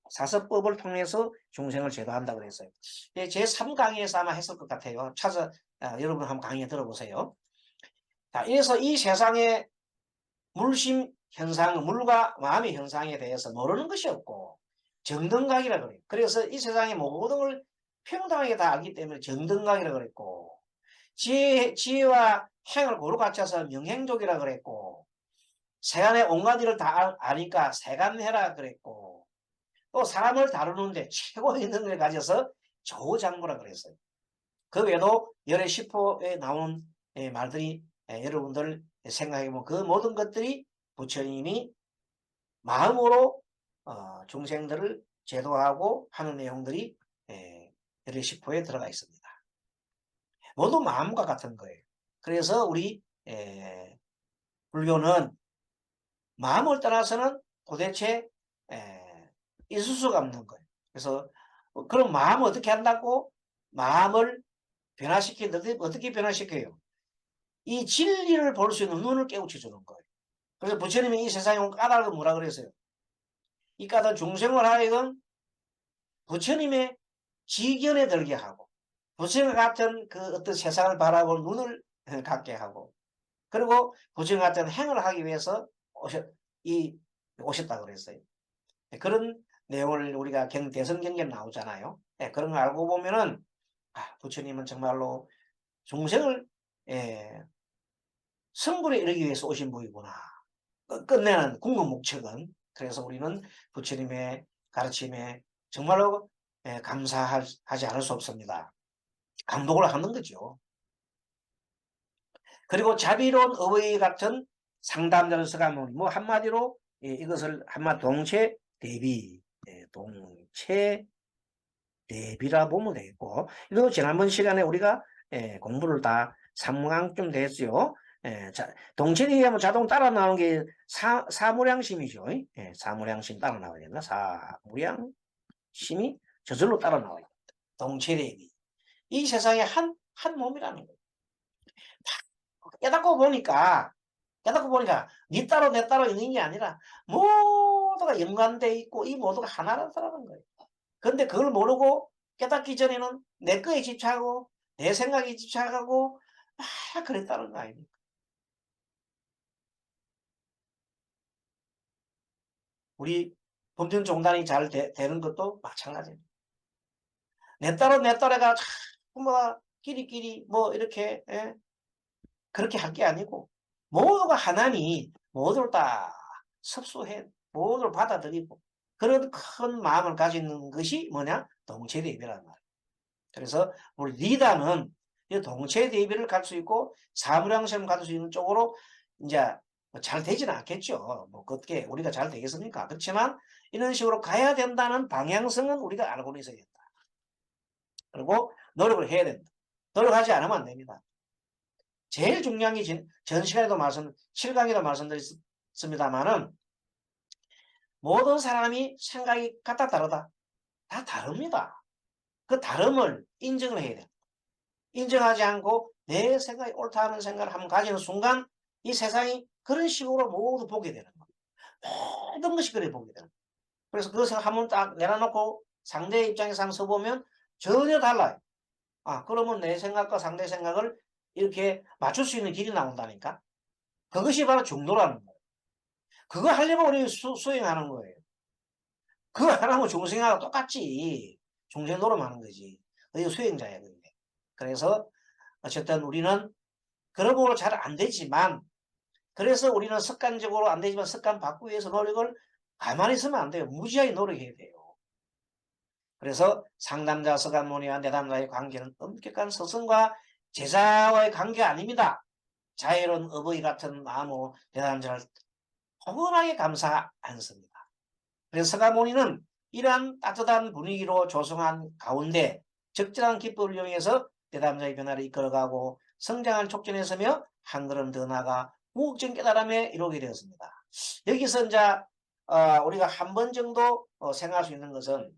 사서법을 통해서 중생을 제도한다고 그랬어요. 제 3강의에서 아마 했을 것 같아요. 여러분 한번 강의 들어보세요. 자, 이래서 이 세상의 물심 현상, 물과 마음의 현상에 대해서 모르는 것이 없고 정등각이라 그래요. 그래서 이 세상의 모든 걸 평등하게 다 알기 때문에 정등각이라 그랬고, 지혜와 행을 고루 갖춰서 명행족이라 그랬고, 세간의 온갖 일을 다 아니까 세간해라 그랬고, 또 사람을 다루는데 최고의 능력을 가져서 조장부라 그랬어요. 그 외에도 열의 시포에 나오는 말들이 여러분들 생각해보면 그 모든 것들이 부처님이 마음으로 중생들을 제도하고 하는 내용들이 열의 시포에 들어가 있습니다. 모두 마음과 같은 거예요. 그래서 우리 불교는 마음을 떠나서는 도대체 있을 수가 없는 거예요. 그래서 그럼 마음을 어떻게 한다고? 마음을 어떻게 변화시켜요? 이 진리를 볼 수 있는 눈을 깨우쳐 주는 거예요. 그래서 부처님이 이 세상에 온 까닭을 뭐라 그랬어요? 이 까닭 중생을 하여금 부처님의 지견에 들게 하고, 부처님 같은 그 어떤 세상을 바라볼 눈을 갖게 하고, 그리고 부처님 같은 행을 하기 위해서 오셨다고 그랬어요. 그런 내용을 우리가 대성경계에 나오잖아요. 그런 걸 알고 보면은 부처님은 정말로 중생을 성불에 이르기 위해서 오신 분이구나. 끝내는 궁극 목적은. 그래서 우리는 부처님의 가르침에 정말로 감사하지 않을 수 없습니다. 감독을 하는 거죠. 그리고 자비로운 어버이 같은 상담자를 써가면 뭐 한마디로 이것을 동체 대비, 동체 대비라 보면 되겠고, 이거 지난번 시간에 우리가 공부를 다 3강쯤 됐죠. 동체 대비하면 자동 따라 나오는 게 사무량심이죠. 사무량심 따라 나와야 되나? 사무량심이 저절로 따라 나와요. 동체 대비. 이 세상에 한 몸이라는 거예요. 깨닫고 보니까 니 따로 내 따로 있는 게 아니라 모두가 연관돼 있고 이 모두가 하나라는 거예요. 그런데 그걸 모르고 깨닫기 전에는 내 거에 집착하고 내 생각에 집착하고 그랬다는 거 아닙니까? 우리 금전 종단이 잘 되는 것도 마찬가지입니다. 내 딸가 뭐 끼리끼리 뭐 이렇게 그렇게 할 게 아니고 모두가 하나니 모두를 다 섭수해 모두를 받아들이고 그런 큰 마음을 가지는 것이 뭐냐? 동체대비라는 말이에요. 그래서 우리 리더는 이 동체대비를 갈 수 있고 사무량심을 가질 수 있는 쪽으로 이제 잘 되지는 않겠죠. 뭐 그게 우리가 잘 되겠습니까? 그렇지만 이런 식으로 가야 된다는 방향성은 우리가 알고는 있어야 된다. 그리고 노력을 해야 된다. 노력하지 않으면 안 됩니다. 제일 중요한 게 전 시간에도 7강에도 말씀드렸습니다만은 모든 사람이 생각이 같다 다르다. 다 다릅니다. 그 다름을 인정을 해야 돼요. 인정하지 않고 내 생각이 옳다는 생각을 한번 가지는 순간 이 세상이 그런 식으로 모두 보게 되는 거예요. 모든 것이 그래 보게 되는 거예요. 그래서 그 생각 한번 딱 내려놓고 상대 입장에서 한번 써보면 전혀 달라요. 아, 그러면 내 생각과 상대 생각을 이렇게 맞출 수 있는 길이 나온다니까. 그것이 바로 중도라는 거예요. 그거 하려면 우리 수행하는 거예요. 그거 안 하면 중생하고 똑같지. 중생 노름하는 거지. 그게 수행자야. 그게. 그래서 어쨌든 우리는 그런 거로 잘 안 되지만 그래서 우리는 습관적으로 안 되지만 습관 바꾸기 위해서 노력을 가만히 있으면 안 돼요. 무지하게 노력해야 돼요. 그래서 상담자 서간모니와 내담자의 관계는 엄격한 스승과 제자와의 관계가 아닙니다. 자애로운 어버이 같은 마음으로 내담자를 포근하게 감사 않습니다. 그래서 서가모니는 이러한 따뜻한 분위기로 조성한 가운데 적절한 기법을 이용해서 내담자의 변화를 이끌어가고 성장을 촉진했으며 한 걸음 더 나아가 무국적 깨달음에 이르게 되었습니다. 여기서 이제 우리가 한 번 정도 생각할 수 있는 것은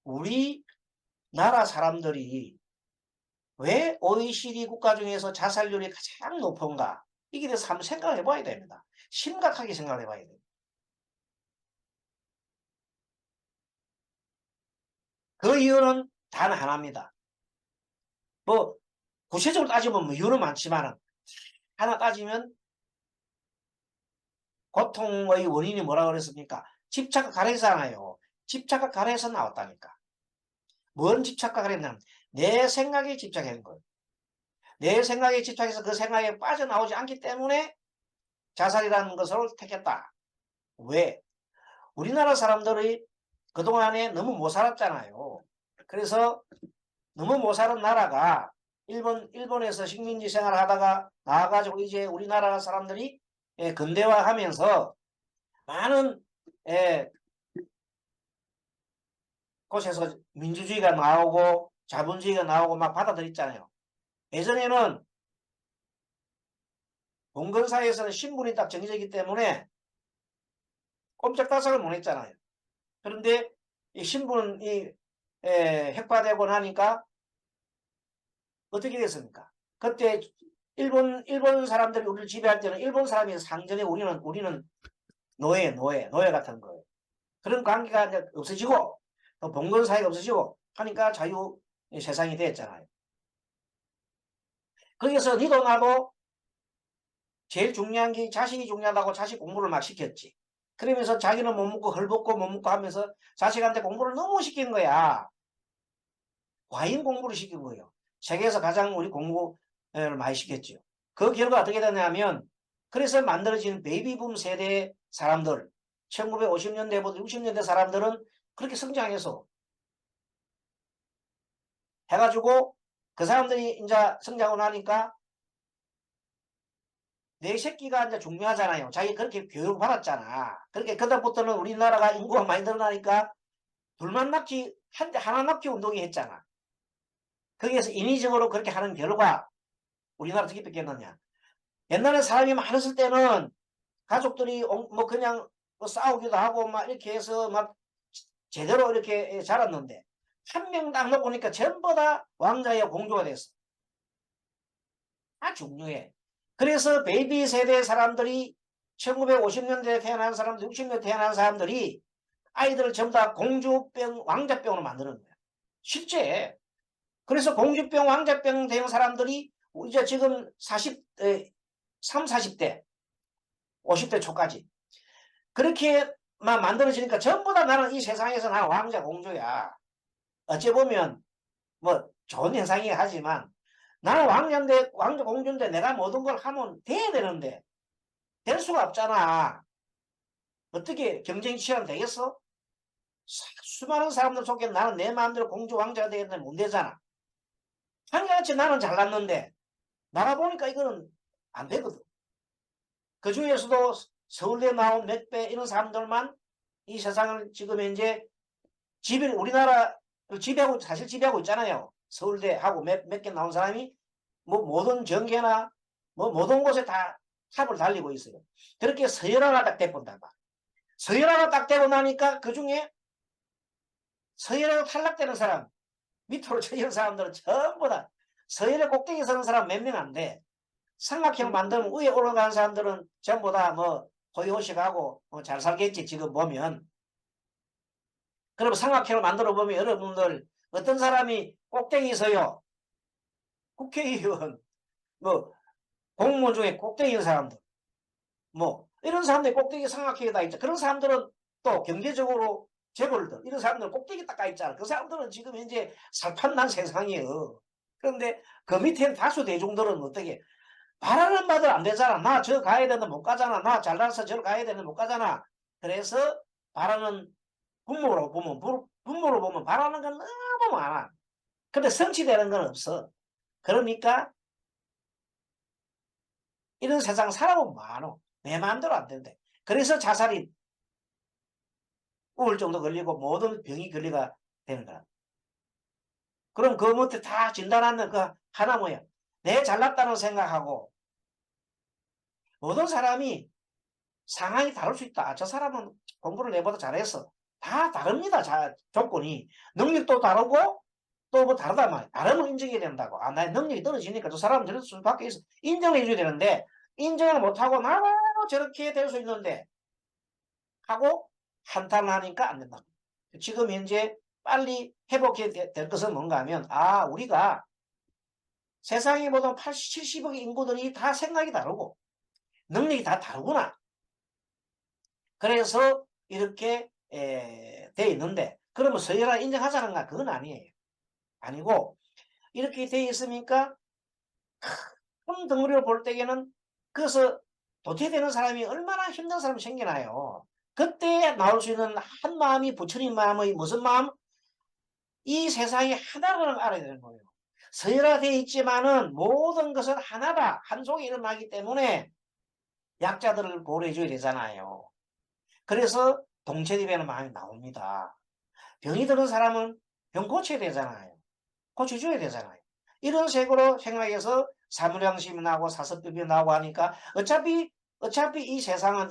우리나라 사람들이 왜 OECD 국가 중에서 자살률이 가장 높은가? 이게 대해서 한번 생각을 해봐야 됩니다. 심각하게 생각을 해봐야 됩니다. 그 이유는 단 하나입니다. 뭐 구체적으로 따지면 뭐 이유는 많지만 하나 따지면 고통의 원인이 뭐라고 그랬습니까? 집착과 가래잖아요. 집착과 가래에서 나왔다니까. 뭔 집착과 가래냐면 내 생각에 집착하는 거예요. 내 생각에 집착해서 그 생각에 빠져나오지 않기 때문에 자살이라는 것을 택했다. 왜? 우리나라 사람들이 그동안에 너무 못 살았잖아요. 그래서 너무 못 사는 나라가 일본에서 식민지 생활을 하다가 나와가지고 이제 우리나라 사람들이 근대화하면서 많은 곳에서 민주주의가 나오고 자본주의가 나오고 막 받아들였잖아요. 예전에는 봉건사에서는 신분이 딱 정해져 있기 때문에 꼼짝달싹을 못 했잖아요. 그런데 이 신분이 획파되고 나니까 어떻게 됐습니까? 그때 일본 사람들이 우리를 지배할 때는 일본 사람이 상전에 우리는 노예 같은 거예요. 그런 관계가 이제 없어지고 또 봉건 사회가 없어지고 하니까 자유 세상이 됐잖아요. 거기서 니도 나도 제일 중요한 게 자식이 중요하다고 자식 공부를 막 시켰지. 그러면서 자기는 못 먹고 헐벗고 못 먹고 하면서 자식한테 공부를 너무 시킨 거야. 과잉 공부를 시킨 거예요. 세계에서 가장 우리 공부를 많이 시켰죠. 그 결과 어떻게 되냐면 그래서 만들어진 베이비붐 세대 사람들 1950년대부터 60년대 사람들은 그렇게 성장해서 해가지고 그 사람들이 이제 성장하고 나니까 내 새끼가 이제 중요하잖아요. 자기 그렇게 교육을 받았잖아. 그렇게 그다음부터는 우리나라가 인구가 많이 늘어나니까 둘만 낳기 하나 낳기 운동이 했잖아. 거기에서 인위적으로 그렇게 하는 결과 우리나라 어떻게 뺏겼느냐. 옛날에 사람이 많았을 때는 가족들이 뭐 그냥 뭐 싸우기도 하고 막 이렇게 해서 막 제대로 이렇게 자랐는데 한 명 딱 놓고니까 전부 다 왕자야 공주가 됐어. 다 중요해. 그래서 베이비 세대 사람들이 1950년대에 태어난 사람들, 60년대 태어난 사람들이 아이들을 전부 다 공주병, 왕자병으로 만드는 거야. 실제. 그래서 공주병, 왕자병 된 사람들이 이제 지금 40대, 40대, 50대 초까지. 그렇게 만들어지니까 전부 다 나는 이 세상에서 나는 왕자 공주야. 어찌 보면 뭐 좋은 현상이긴 하지만 나는 왕자인데 왕자 공주인데 내가 모든 걸 하면 돼야 되는데 될 수가 없잖아. 어떻게 경쟁 치열하면 되겠어? 수많은 사람들 속에 나는 내 마음대로 공주 왕자가 되겠는데 못 되잖아. 한결같이 나는 잘났는데 나가보니까 이거는 안 되거든. 그 중에서도 서울대 나온 몇 배 이런 사람들만 이 세상을 지금 현재 우리나라 지배하고 사실 지배하고 있잖아요. 서울대하고 몇 개 나온 사람이 뭐 모든 전개나 뭐 모든 곳에 다 탑을 달리고 있어요. 그렇게 서열화가 딱 돼본다. 서열화가 딱 되고 나니까 그 중에 서열에서 탈락되는 사람, 밑으로 쳐지는 사람들은 전부 다 서열의 꼭대기에 서는 사람 몇 명 안 돼. 삼각형 만들면 위에 올라가는 사람들은 전부 다 뭐 호의호식하고 잘 살겠지 지금 보면. 그럼 삼각형을 만들어 보면 여러분들 어떤 사람이 꼭대기에 서요? 국회의원, 뭐 공무원 중에 꼭대기인 사람들, 뭐 이런 사람들이 꼭대기 삼각형에 다 있죠. 그런 사람들은 또 경제적으로 재벌들 이런 사람들은 꼭대기 딱 가 있잖아. 그 사람들은 지금 현재 살판난 세상이에요. 그런데 그 밑에 다수 대중들은 어떻게 바라는 바들 안 되잖아. 나 저 가야 되는데 못 가잖아. 나 잘나서 저 가야 되는데 못 가잖아. 그래서 바라는 분모로 보면 바라는 건 너무 많아. 근데 성취되는 건 없어. 그러니까 이런 세상 살아보면 많어. 내 마음대로 안 된대. 그래서 자살이 우울증도 걸리고 모든 병이 걸리가 되는 거야. 그럼 그 밑에 다 진단하는 그 하나 뭐야? 내 잘났다는 생각하고 모든 사람이 상황이 다를 수 있다. 저 사람은 공부를 내보다 잘했어. 다 다릅니다. 조건이. 능력도 다르고 또 뭐 다르단 말이야. 다르면 인정해야 된다고. 아, 나의 능력이 떨어지니까 저 사람은 저럴 수밖에 있어. 인정해 줘야 되는데 인정을 못하고 나도 저렇게 될 수 있는데 하고 한탄을 하니까 안 된다. 지금 현재 빨리 회복해야 될 것은 뭔가 하면 우리가 세상에 모든 80, 70억의 인구들이 다 생각이 다르고 능력이 다 다르구나. 그래서 이렇게 돼 있는데 그러면 서열화 인정하자는가? 그건 아니에요. 아니고 이렇게 돼 있으니까 큰 덩어리로 볼 때에는 그래서 도태되는 사람이 얼마나 힘든 사람이 생기나요. 그때 나올 수 있는 한 마음이 부처님 마음의 무슨 마음? 이 세상이 하나라는 걸 알아야 되는 거예요. 서열화되어 있지만은 모든 것은 하나다. 한 속에 일어나기 때문에 약자들을 보호해 줘야 되잖아요. 그래서 동체대변의 마음이 나옵니다. 병이 드는 사람은 병 고쳐야 되잖아요. 고쳐줘야 되잖아요. 이런 식으로 생각해서 사무량심이 나고 사섭법이 나고 하니까 어차피 이 세상은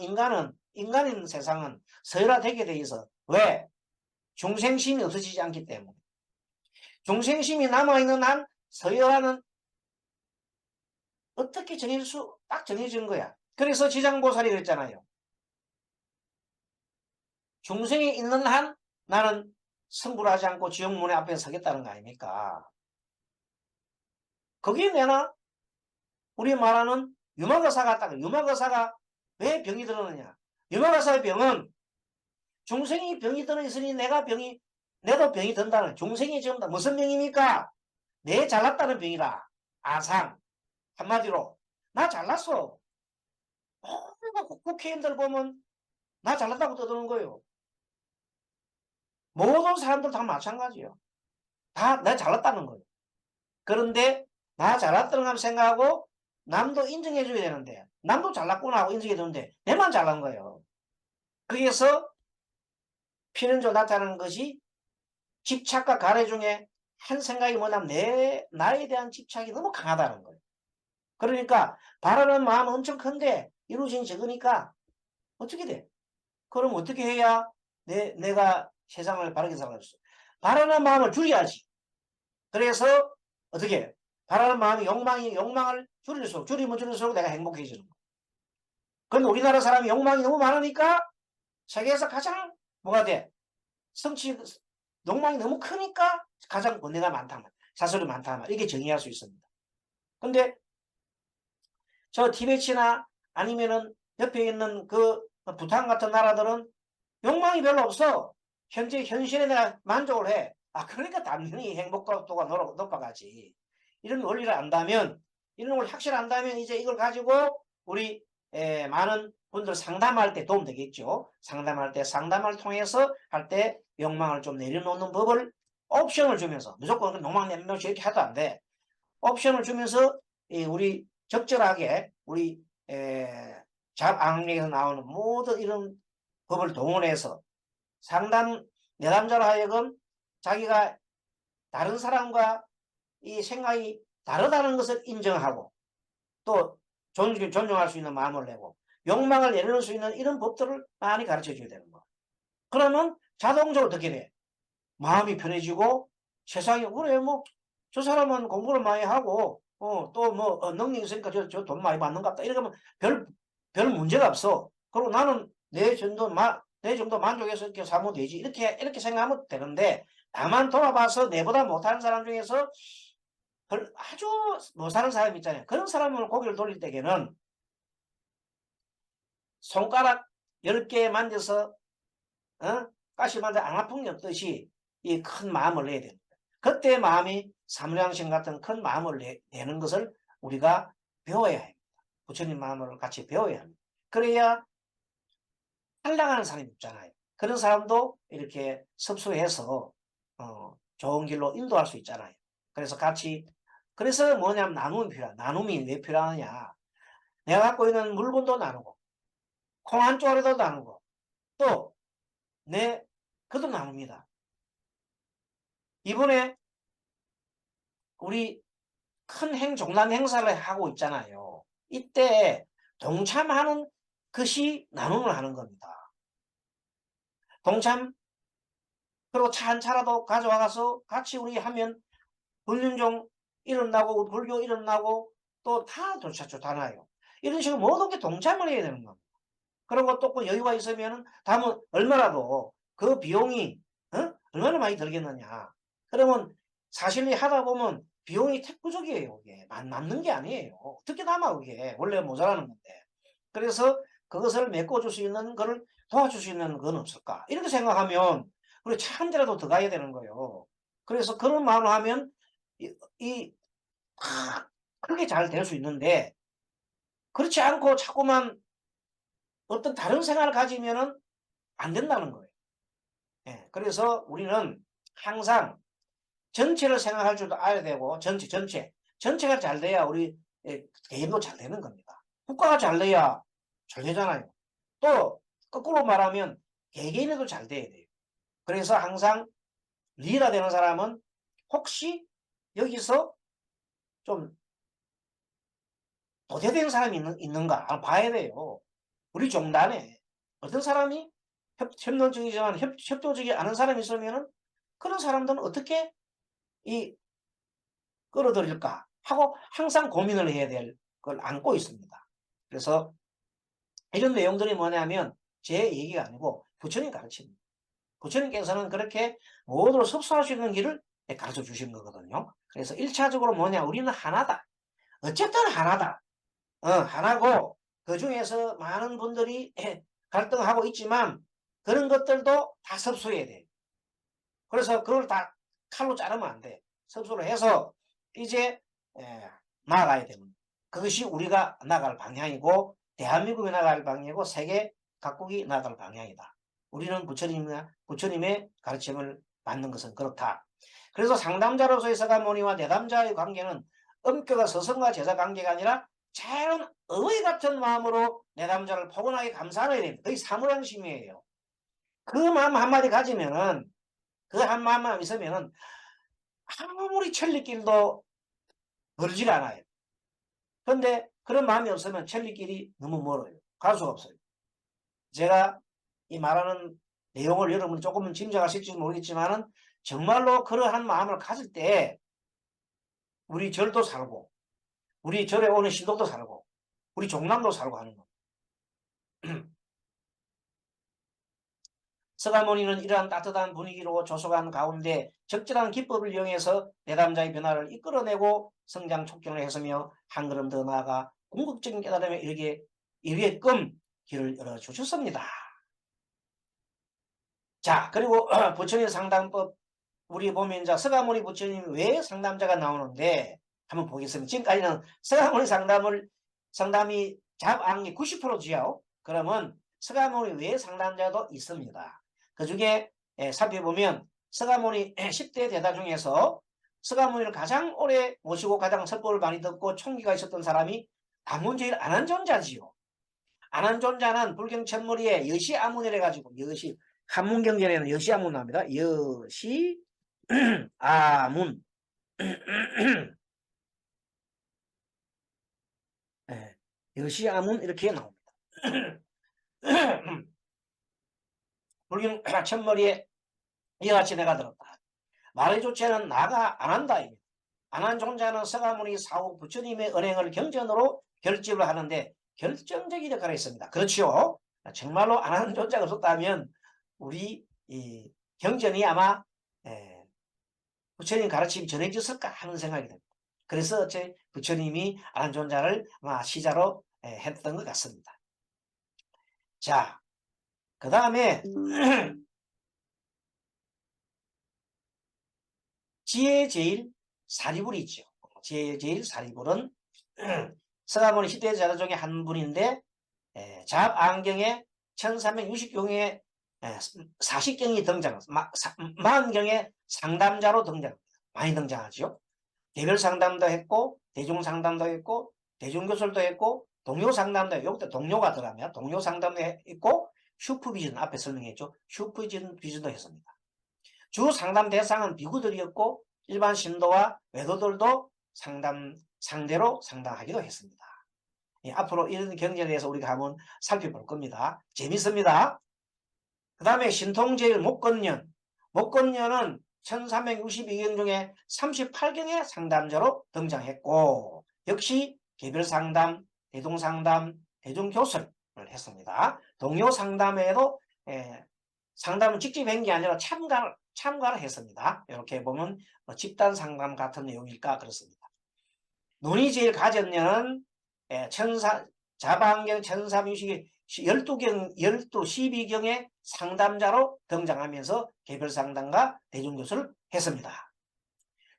인간인 세상은 서열화되게 돼 있어. 왜? 중생심이 없어지지 않기 때문에. 중생심이 남아있는 한 서열화는 어떻게 딱 정해진 거야. 그래서 지장보살이 그랬잖아요. 중생이 있는 한 나는 성불하지 않고 지옥문에 앞에 서겠다는 거 아닙니까? 거기에 내나 우리 말하는 유마거사가 딱 유마거사가 왜 병이 들었느냐? 유마거사의 병은 중생이 병이 들어 있으니 내도 병이 든다는 중생이 지금 무슨 병입니까? 내 잘났다는 병이다. 아상 한마디로 나 잘났어. 국회의원들 보면 나 잘났다고 떠드는 거예요. 모든 사람들 다 마찬가지예요. 다 나 잘났다는 거예요. 그런데 나 잘났다는 걸 생각하고 남도 인정해줘야 되는데 남도 잘났구나 하고 인정해 주는데 내만 잘난 거예요. 그래서 필연적으로 나타나는 것이 집착과 가래 중에 한 생각이 뭐냐면 나에 대한 집착이 너무 강하다는 거예요. 그러니까 바라는 마음은 엄청 큰데 이루어진 적으니까 어떻게 돼? 그럼 어떻게 해야 내가 세상을 바르게 살아갈 수 있어? 바라는 마음을 줄여야지. 그래서 어떻게 바라는 마음이 욕망을 줄이면 줄일수록 내가 행복해지는 거야. 그런데 우리나라 사람이 욕망이 너무 많으니까 세계에서 가장 뭐가 돼? 욕망이 너무 크니까 가장 번뇌가 많다. 사설이 많다. 이렇게 정의할 수 있습니다. 근데 저 티베트나 아니면은 옆에 있는 그 부탄 같은 나라들은 욕망이 별로 없어. 현실에 내가 만족을 해. 그러니까 당연히 행복도가 높아가지. 이런 원리를 안다면, 이런 걸 확실히 안다면 이제 이걸 가지고 우리 많은 분들 상담할 때 도움 되겠죠. 상담할 때 상담을 통해서 할 때 욕망을 좀 내려놓는 법을 옵션을 주면서, 무조건 욕망 내려놓지 이렇게 해도 안 돼. 옵션을 주면서 우리 적절하게 우리 잡앙맥에서 나오는 모든 이런 법을 동원해서 내담자로 하여금 자기가 다른 사람과 이 생각이 다르다는 것을 인정하고 또 존중할 수 있는 마음을 내고 욕망을 내려놓을 수 있는 이런 법들을 많이 가르쳐 줘야 되는 거야. 그러면 자동적으로 어떻게 돼? 마음이 편해지고 세상에 그래 뭐 저 사람은 공부를 많이 하고 또 뭐 능력이 있으니까 저 돈 많이 받는 것 같다 이렇게 하면 별 문제가 없어. 그리고 나는 내 정도 만족해서 이렇게 사면 되지 이렇게 생각하면 되는데 나만 돌아봐서 내보다 못하는 사람 중에서 아주 못하는 사람 있잖아요. 그런 사람을 고개를 돌릴 때에는 손가락 10개 만져서 가시 만져 안 아픈 게 없듯이 이 큰 마음을 내야 됩니다. 그때 마음이 사무량심 같은 큰 마음을 내는 것을 우리가 배워야 합니다. 부처님 마음을 같이 배워야 합니다. 그래야 탈락하는 사람이 없잖아요. 그런 사람도 이렇게 섭수해서 좋은 길로 인도할 수 있잖아요. 그래서 그래서 뭐냐면 나눔이 필요하다. 나눔이 왜 필요하느냐. 내가 갖고 있는 물건도 나누고 콩 한 쪼가리도 나누고 또 그도 나눕니다. 이번에 우리 큰 종단 행사를 하고 있잖아요. 이때 동참하는 것이 나눔을 하는 겁니다. 동참 그리고 차 한 차라도 가져와서 같이 우리 하면 불륜종 일어나고 불교 일어나고 또 다 좋잖아요. 이런 식으로 모든 게 동참을 해야 되는 겁니다. 그리고 또 그 여유가 있으면 다음은 얼마라도 그 비용이 얼마나 많이 들겠느냐. 그러면 사실 하다 보면 비용이 태부적이에요. 그게 남는 게 아니에요. 어떻게 남아 그게 원래 모자라는 건데. 그래서 그것을 메꿔줄 수 있는 거를 도와줄 수 있는 건 없을까 이렇게 생각하면 우리 차 한 대라도 더 가야 되는 거예요. 그래서 그런 마음을 하면 크게 잘 될 수 있는데 그렇지 않고 자꾸만 어떤 다른 생각을 가지면은 안 된다는 거예요. 예, 그래서 우리는 항상 전체를 생각할 줄도 알아야 되고 전체가 잘 돼야 우리 개인도 잘 되는 겁니다. 국가가 잘 돼야 잘 되잖아요. 또 거꾸로 말하면 개개인도 잘 돼야 돼요. 그래서 항상 리더 되는 사람은 혹시 여기서 좀 도태된 사람이 있는가 봐야 돼요. 우리 종단에 어떤 사람이 협력적이지만 협조적이 않은 사람이 있으면은 그런 사람들은 어떻게 끌어들일까 하고 항상 고민을 해야 될 걸 안고 있습니다. 그래서 이런 내용들이 뭐냐면 제 얘기가 아니고 부처님 가르칩니다. 부처님께서는 그렇게 모두를 섭수할 수 있는 길을 가르쳐 주신 거거든요. 그래서 1차적으로 뭐냐 우리는 하나다. 어쨌든 하나다. 하나고 그 중에서 많은 분들이 갈등하고 있지만 그런 것들도 다 섭수해야 돼. 그래서 그걸 다 칼로 자르면 안 돼. 섭수를 해서 이제 나아가야 됩니다. 그것이 우리가 나갈 방향이고 대한민국이 나갈 방향이고 세계 각국이 나갈 방향이다. 우리는 부처님의 가르침을 받는 것은 그렇다. 그래서 상담자로서의 서가모니와 내담자의 관계는 엄격한 스승과 제자 관계가 아니라 자연 어의 같은 마음으로 내담자를 포근하게 감사해야 됩니다. 그게 사무량심이에요. 그 마음 한마디 가지면은 그 한 마음만 있으면은 아무리 천리길도 멀지가 않아요. 그런데 그런 마음이 없으면 천리길이 너무 멀어요. 갈 수가 없어요. 제가 이 말하는 내용을 여러분 조금은 짐작하실지 모르겠지만은 정말로 그러한 마음을 가질 때 우리 절도 살고 우리 절에 오는 신도도 살고 우리 종남도 살고 하는 거. 서가모니는 이러한 따뜻한 분위기로 조속한 가운데 적절한 기법을 이용해서 내담자의 변화를 이끌어내고 성장 촉진을 했으며 한 걸음 더 나아가 궁극적인 깨달음에 이르게끔 길을 열어주셨습니다. 자, 그리고 부처님 상담법 우리 보면 이제 서가모니 부처님 왜 상담자가 나오는데 한번 보겠습니다. 지금까지는 서가모니 상담이 잡앙이 90%지요. 그러면 서가모니 외 상담자도 있습니다. 그 중에 살펴보면 서가모니 10대 대다 중에서 서가모니를 가장 오래 모시고 가장 설법을 많이 듣고 총기가 있었던 사람이 아문제일 안한존자지요. 안한존자는 불경 천머리에 여시아문이라 가지고 여시 한문경전에는 여시아문 나옵니다. 여시아문 여시아문 이렇게 나옵니다. 불경 천머리에 이같이 내가 들었다. 말의 조체는 나가 안 한다. 안한 존자는 서가모니 사후 부처님의 은행을 경전으로 결집을 하는데 결정적인 역할을 했습니다. 그렇죠. 정말로 안한 존자가 없었다면 우리 이 경전이 아마 부처님 가르침이 전해졌을까 하는 생각이 듭니다. 그래서 부처님이 안한 존자를 아마 시자로 했던 것 같습니다. 자, 그 다음에 지혜제일 사리불이 있죠. 지혜제일 사리불은 서가모니 시대 자자 중에 한 분인데 잡안경에 1360경에 40경이 등장, 40경에 상담자로 등장합니다. 많이 등장하죠. 개별 상담도 했고 대중 상담도 했고 대중교술도 했고 동료 상담도 했고 여기도 동료가 들어가면 동료 상담도 했고 슈퍼비전 앞에 설명했죠. 슈퍼비전도 했습니다. 주 상담 대상은 비구들이었고 일반 신도와 외도들도 상대로 상담하기도 했습니다. 예, 앞으로 이런 경전에 대해서 우리가 한번 살펴볼 겁니다. 재밌습니다. 그 다음에 신통제일 목건년. 목건년은 1362경 중에 38경의 상담자로 등장했고 역시 개별상담, 대동상담, 대중교설을 했습니다. 동료상담에도 상담은 직접 한 게 아니라 참가를 했습니다. 이렇게 보면 집단상담 같은 내용일까 그렇습니다. 논이 제일 가졌냐는 자방경 1360이 12경의 상담자로 등장하면서 개별상담과 대중교수를 했습니다.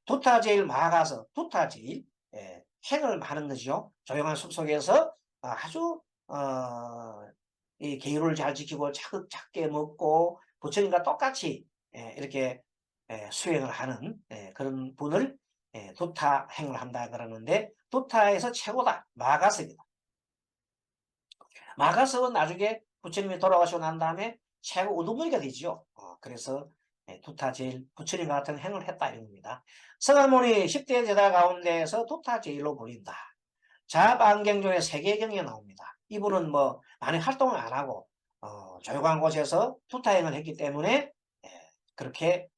두타제일 마가서 두타제일 행을 하는 거죠. 조용한 숲속에서 아주 이 계율을 잘 지키고 작게 먹고 부처님과 똑같이 이렇게 수행을 하는 그런 분을 두타행을 한다 그러는데 두타에서 최고다 마가서입니다. 마가서는 나중에 부처님이 돌아가시고 난 다음에 최고 우두머리가 되죠. 그래서 두타 제일 부처님 같은 행을 했다 이런 겁니다. 서가모니 10대 제자 가운데에서 두타 제일로 불린다. 자반경전에 세계경에 나옵니다. 이분은 뭐 많이 활동을 안 하고 조용한 곳에서 두타행을 했기 때문에 그렇게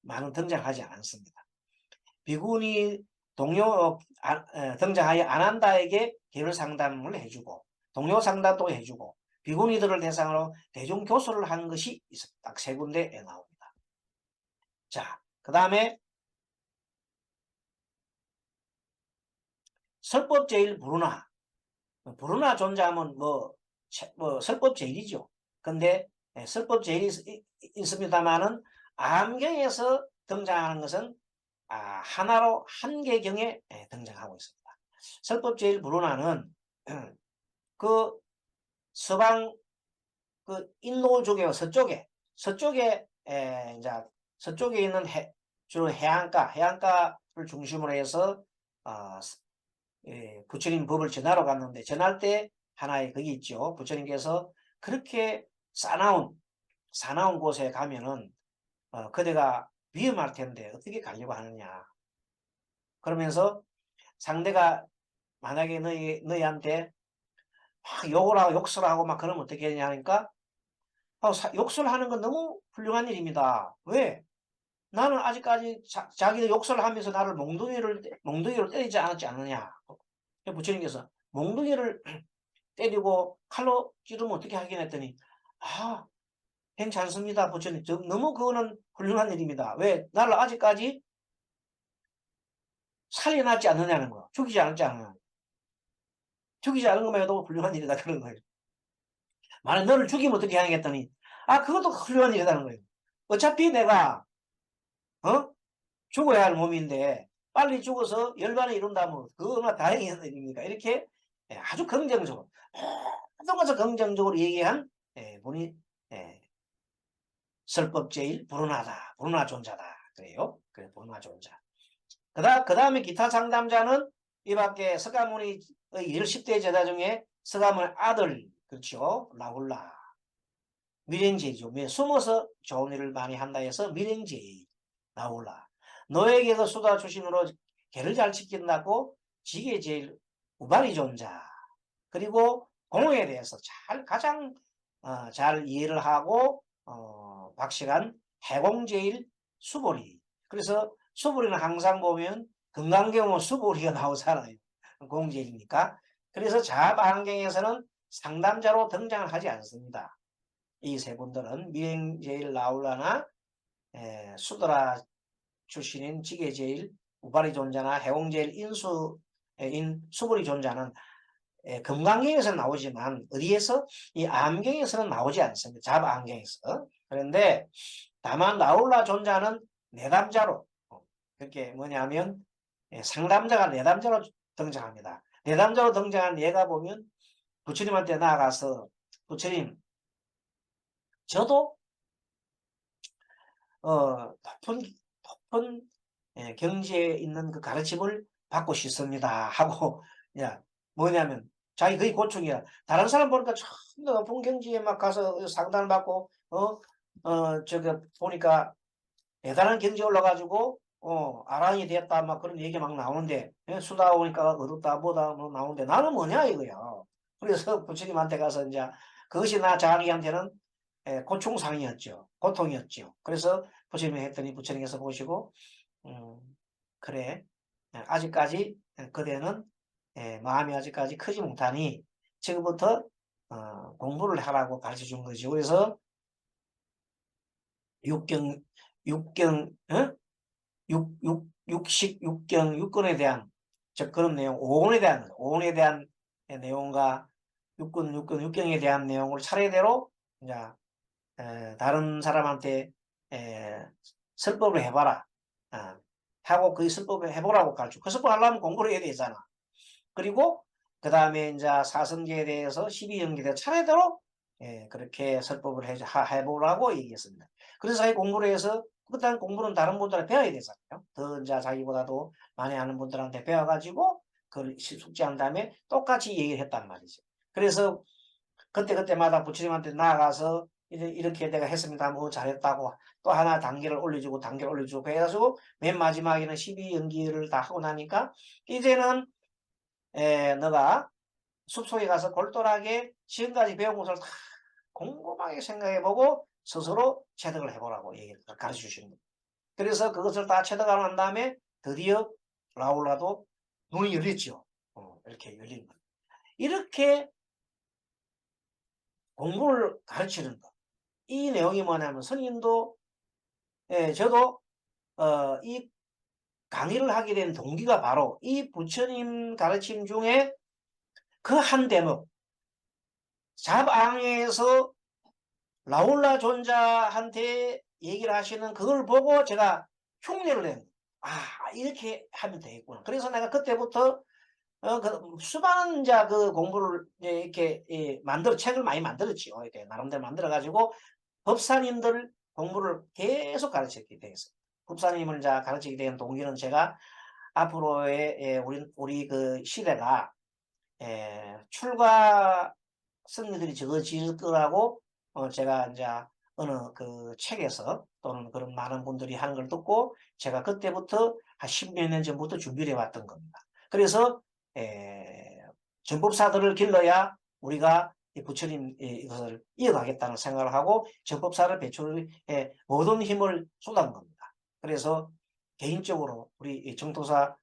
많은 등장하지 않습니다. 비구니 동료 등장하여 안한다에게 개별 상담을 해주고 동료 상담도 해주고 비구니들을 대상으로 대중교수를 한 것이 딱 세 군데에 나옵니다. 자, 그 다음에 설법제일 부르나. 부르나 존재하면 뭐 설법제일이죠. 근데 설법제일이 있습니다만은 암경에서 등장하는 것은 하나로 한 개경에 등장하고 있습니다. 설법제일 부르나는 그 서방 그 인도 쪽에 서쪽에 이제 서쪽에 있는 주로 해안가를 중심으로 해서 부처님 법을 전하러 갔는데 전할 때 하나의 거기 있죠. 부처님께서 그렇게 사나운 곳에 가면은 그대가 위험할 텐데 어떻게 가려고 하느냐. 그러면서 상대가 만약에 너희한테 막 욕을 하고 욕설을 하고 막 그러면 어떻게 하냐 하니까 욕설을 하는 건 너무 훌륭한 일입니다. 왜? 나는 아직까지 자기들 욕설을 하면서 나를 몽둥이로 때리지 않았지 않느냐. 부처님께서 몽둥이를 때리고 칼로 찌르면 어떻게 하긴 했더니 괜찮습니다. 부처님 너무 그거는 훌륭한 일입니다. 왜? 나를 아직까지 살려놨지 않느냐는 거. 죽이지 않았지 않느냐. 죽이지 않은 것만 해도 훌륭한 일이다 그런 거예요. 만약 너를 죽이면 어떻게 하겠더니 아, 그것도 훌륭한 일이라는 거예요. 어차피 내가, 어? 죽어야 할 몸인데, 빨리 죽어서 열반에 이룬다면, 그거 얼마나 다행인 일입니까? 이렇게 아주 긍정적으로, 모든 것을 긍정적으로 얘기한 분이 설법제일 불운하다, 불운하존자다. 그래요. 그래, 불운하존자. 그 다음에 기타 상담자는 이 밖에 서가모니의 10대 제자 중에 서가모니 아들, 그렇죠. 라울라. 밀행제이죠. 숨어서 좋은 일을 많이 한다 해서 밀행제이. 라울라. 너에게도 수다 출신으로 개를 잘 지킨다고 지게 제일 우바리 존자. 그리고 공에 대해서 가장 잘 이해를 하고 확실한 해공제일 수보리. 그래서 수보리는 항상 보면 금강경은 수보리가 나오잖아요. 공제이니까. 그래서 자반경에서는 상담자로 등장을 하지 않습니다. 이 세 분들은 미행제일 라울라나 수드라 출신인 지게제일 우바리 존자나 해공제일 인수인 수보리 존자는 금강경에서 나오지만 어디에서 이 암경에서는 나오지 않습니다. 잡암경에서. 그런데 다만 라울라 존자는 내담자로 그렇게 뭐냐면 상담자가 내담자로 등장합니다. 내담자로 등장한 얘가 보면 부처님한테 나아가서 부처님 저도 높은 경지에 있는 그 가르침을 받고 싶습니다 하고 야 뭐냐면 자기 거의 고충이야. 다른 사람 보니까 참 높은 경지에 막 가서 상담을 받고 저기 보니까 대단한 경지에 올라가지고 아란이 됐다 막 그런 얘기 막 나오는데 수다 오니까 어둡다 뭐다 뭐 나오는데 나는 뭐냐 이거야. 그래서 부처님한테 가서 이제 그것이 나 자기한테는 고충상이었죠. 고통이었죠. 그래서 부처님이 했더니 부처님께서 보시고 그래 아직까지 그대는 마음이 아직까지 크지 못하니 지금부터 공부를 하라고 가르쳐 준 거죠. 그래서 육경 육식 육경 육근에 대한 즉 그런 내용 오온에 대한 내용과 육경에 대한 내용을 차례대로 이제 다른 사람한테 설법을 해봐라 하고 그 설법을 해보라고 가르쳐. 그 설법 하려면 공부를 해야 되잖아. 그리고 그 다음에 이제 사성제에 대해서 12연기에 대해서 차례대로 그렇게 설법을 해보라고 얘기했습니다. 그래서 자기 공부를 해서 그다음 공부는 다른 분들한테 배워야 되잖아요. 더 이제 자기보다도 많이 아는 분들한테 배워가지고 그걸 숙지한 다음에 똑같이 얘기를 했단 말이죠. 그래서 그때마다 부처님한테 나아가서 이렇게 내가 했습니다. 뭐 잘했다고 또 하나 단계를 올려주고 해가지고 맨 마지막에는 12연기를 다 하고 나니까 이제는 너가 숲속에 가서 골똘하게 지금까지 배운 것을 다 곰곰하게 생각해보고 스스로 체득을 해보라고 가르쳐 주시는 거예요. 그래서 그것을 다 체득하고 난 다음에 드디어 라울라도 눈이 열렸죠. 이렇게 열린 거예요. 이렇게 공부를 가르치는 것. 이 내용이 뭐냐면 스님도 저도 이 강의를 하게 된 동기가 바로 이 부처님 가르침 중에 그 한 대목 잡앙에서 라울라 존자한테 얘기를 하시는 그걸 보고 제가 흉내를 낸 이렇게 하면 되겠구나. 그래서 내가 그때부터 그 수많은 그 공부를 이렇게 책을 많이 만들었지요. 이렇게 나름대로 만들어가지고 법사님들 공부를 계속 가르치게 되었어요. 법사님을 이제 가르치게 된 동기는 제가 앞으로의 우리 그 시대가 출가 승리들이 적어질 거라고 제가 이제 어느 그 책에서 또는 그런 많은 분들이 하는 걸 듣고 제가 그때부터 한 10몇 년 전부터 준비를 해왔던 겁니다. 그래서 정법사들을 길러야 우리가 부처님 이것을 이어가겠다는 생각을 하고 정법사를 배출해 모든 힘을 쏟은 겁니다. 그래서 개인적으로 우리 정토사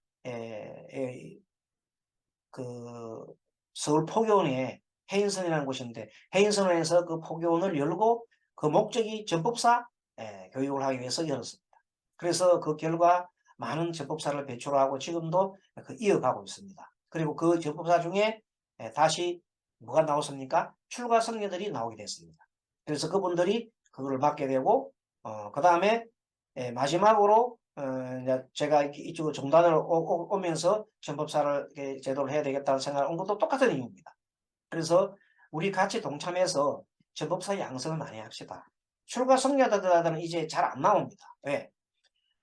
그 서울 포교원에 해인선이라는 곳인데 해인선에서 그 포교원을 열고 그 목적이 전법사 교육을 하기 위해서 열었습니다. 그래서 그 결과 많은 전법사를 배출하고 지금도 이어가고 있습니다. 그리고 그 전법사 중에 다시 뭐가 나왔습니까? 출가 성녀들이 나오게 됐습니다. 그래서 그분들이 그거를 맡게 되고 그 다음에 마지막으로 이제 제가 이쪽으로 정단을 오면서 전법사를 제도를 해야 되겠다는 생각을 온 것도 똑같은 이유입니다. 그래서 우리 같이 동참해서 전법사 양성을 많이 합시다. 출가 성녀들은 이제 잘 안 나옵니다. 왜?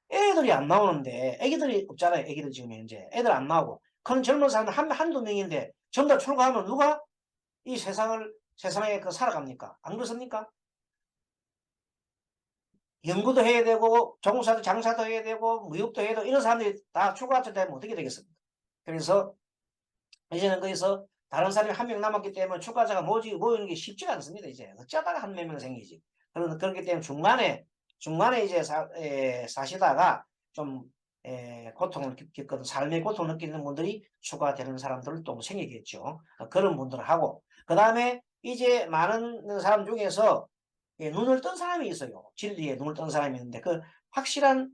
애들이 안 나오는데, 애기들이 없잖아요. 애기들 지금 현재. 애들 안 나오고. 그런 젊은 사람들 한두 명인데, 전부 다 출가하면 누가 이 세상에 살아갑니까? 안 그렇습니까? 연구도 해야 되고, 종사도 장사도 해야 되고, 무역도 해야 되고, 이런 사람들이 다 출가하게 되면 어떻게 되겠습니까? 그래서, 이제는 거기서 다른 사람이 한 명 남았기 때문에 출가자가 모이는 게 쉽지가 않습니다. 이제 어쩌다가 한 몇 명 생기지. 그렇기 때문에 중간에 이제 사시다가 좀 고통을 겪거든 삶의 고통을 느끼는 분들이 추가되는 사람들을 또 생기겠죠. 그런 분들하고 그 다음에 이제 많은 사람 중에서 눈을 뜬 사람이 있어요. 진리에 눈을 뜬 사람이 있는데 그 확실한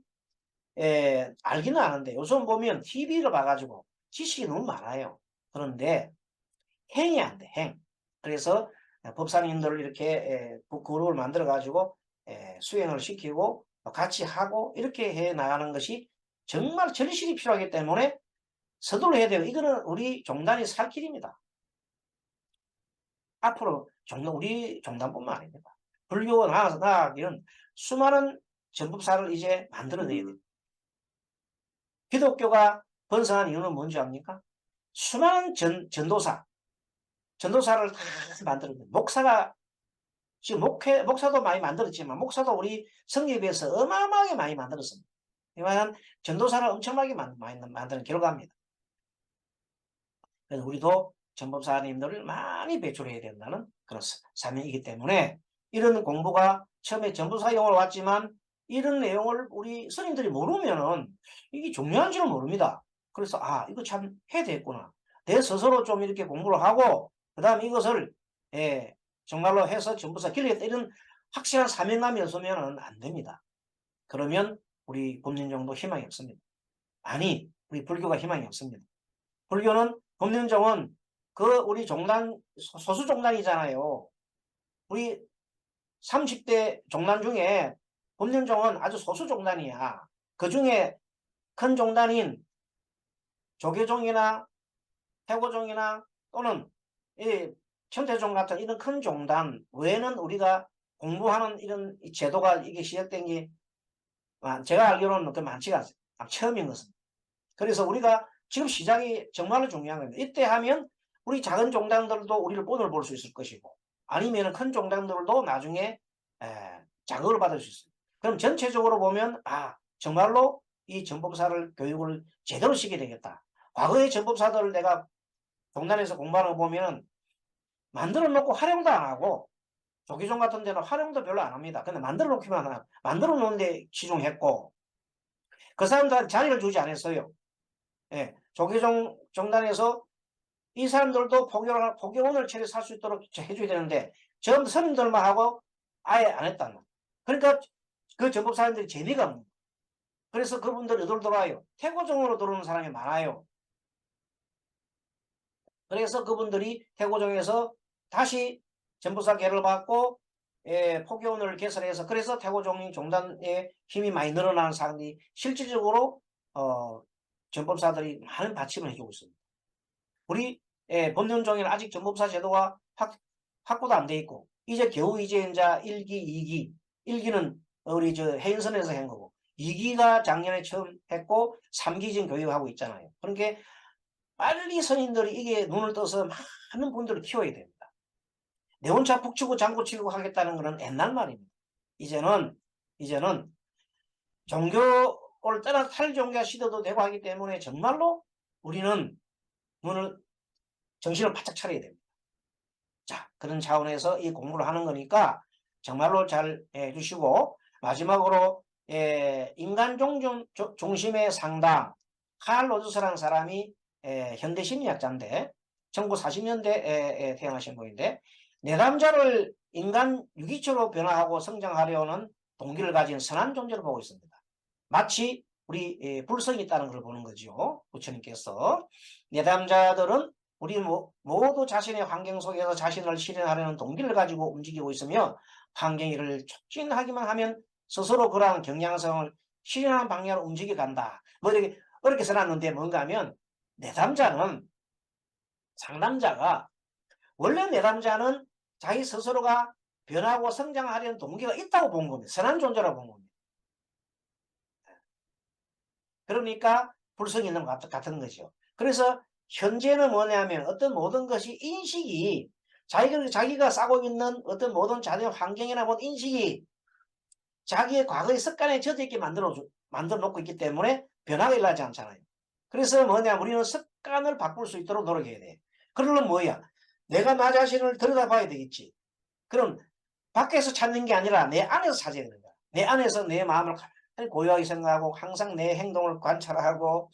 알기는 아는데 요즘 보면 TV를 봐가지고 지식이 너무 많아요. 그런데 행이 안 돼, 행. 그래서 법사님들을 이렇게 그룹을 만들어 가지고 수행을 시키고 같이 하고 이렇게 해 나가는 것이 정말 절실히 필요하기 때문에 서두를 해야 돼요. 이거는 우리 종단이 살 길입니다. 앞으로 우리 종단뿐만 아닙니다. 불교가 나아가기는 수많은 전법사를 이제 만들어내야 돼요. 기독교가 번성한 이유는 뭔지 압니까? 수많은 전도사를 다 만들어요. 목사가 지금 목사도 많이 만들었지만 목사도 우리 성경에 비해서 어마어마하게 많이 만들었습니다. 이만 전도사를 엄청나게 많이 만드는 결과입니다. 그래서 우리도 전법사님들을 많이 배출해야 된다는 그런 사명이기 때문에 이런 공부가 처음에 전도사 용어로 왔지만 이런 내용을 우리 스님들이 모르면은 이게 중요한 줄은 모릅니다. 그래서 이거 참 해야 되겠구나. 내 스스로 좀 이렇게 공부를 하고 그 다음에 이것을 정말로 해서 전부사 길러야겠다 이런 확실한 사명감이 없으면 안 됩니다. 그러면 우리 법륜정도 희망이 없습니다. 아니 우리 불교가 희망이 없습니다. 불교는 법륜정은 우리 종단 소수 종단이잖아요. 우리 30대 종단 중에 법륜정은 아주 소수 종단이야. 그 중에 큰 종단인 조계종이나 태고종이나 또는 이 천태종 같은 이런 큰 종단 외에는 우리가 공부하는 이런 제도가 이게 시작된 게 제가 알기로는 그 많지가 않습니다. 처음인 것은. 그래서 우리가 지금 시작이 정말로 중요한 겁니다. 이때 하면 우리 작은 종단들도 우리를 본을 볼 수 있을 것이고 아니면 큰 종단들도 나중에 자극을 받을 수 있어요. 그럼 전체적으로 보면 정말로 이 전법사를 교육을 제대로 시키게 되겠다. 과거의 전법사들을 내가 종단에서 공부하는 거 보면 만들어 놓고 활용도 안 하고 조계종 같은 데는 활용도 별로 안 합니다. 근데 만들어 놓기만 하나 만들어 놓는데 치중했고 그 사람들한테 자리를 주지 않았어요. 조계종 정단에서 이 사람들도 포교원을 차려 살 수 있도록 해줘야 되는데 전부 스님들만 하고 아예 안 했단 말이에요. 그러니까 그 전법 사람들이 재미가 없는 거예요. 그래서 그분들이 어디로 들어와요? 태고종으로 들어오는 사람이 많아요. 그래서 그분들이 태고종에서 다시 전부사 계를 받고 포교원을 개설해서 그래서 태고종이 종단의 힘이 많이 늘어나는 사람들이 실질적으로 전법사들이 많은 받침을 해주고 있습니다. 우리 법륜종에는 아직 전법사 제도가 확보도 안 돼 있고 이제 겨우 이제 1기, 2기 1기는 우리 해인선에서 한 거고 2기가 작년에 처음 했고 3기 지금 교육하고 있잖아요. 그러니까 빨리 선인들이 이게 눈을 떠서 많은 분들을 키워야 됩니다. 내 혼자 푹 치고 장구 치고 하겠다는 것은 옛날 말입니다. 이제는 종교를 떠나 탈종교 시대도 되고 하기 때문에 정말로 우리는 정신을 바짝 차려야 됩니다. 자, 그런 차원에서 이 공부를 하는 거니까 정말로 잘 해주시고 마지막으로 인간 중심의 상담 칼 로저스라는 사람이 현대 심리학자인데 1940년대에 태어나신 분인데 내담자를 인간 유기체로 변화하고 성장하려는 동기를 가진 선한 존재로 보고 있습니다. 마치 우리 불성이 있다는 걸 보는 거죠. 부처님께서 내담자들은 우리 모두 자신의 환경 속에서 자신을 실현하려는 동기를 가지고 움직이고 있으며 환경이 이를 촉진하기만 하면 스스로 그러한 경향성을 실현하는 방향으로 움직여 간다. 뭐 이렇게 어렵게 써놨는데 뭔가 하면 내담자는 상담자가 원래 내담자는 자기 스스로가 변하고 성장하려는 동기가 있다고 본 겁니다. 선한 존재라고 본 겁니다. 그러니까 불성이 있는 것 같은 거죠. 그래서 현재는 뭐냐면 어떤 모든 것이 인식이 자기가 싸고 있는 어떤 모든 자녀 환경이나 모든 인식이 자기의 과거의 습관에 젖어 있게 만들어 놓고 있기 때문에 변화가 일어나지 않잖아요. 그래서 뭐냐, 우리는 습관을 바꿀 수 있도록 노력해야 돼. 그러려면 뭐야? 내가 나 자신을 들여다봐야 되겠지. 그럼 밖에서 찾는 게 아니라 내 안에서 찾아야 되는 거야. 내 안에서 내 마음을 고요하게 생각하고 항상 내 행동을 관찰하고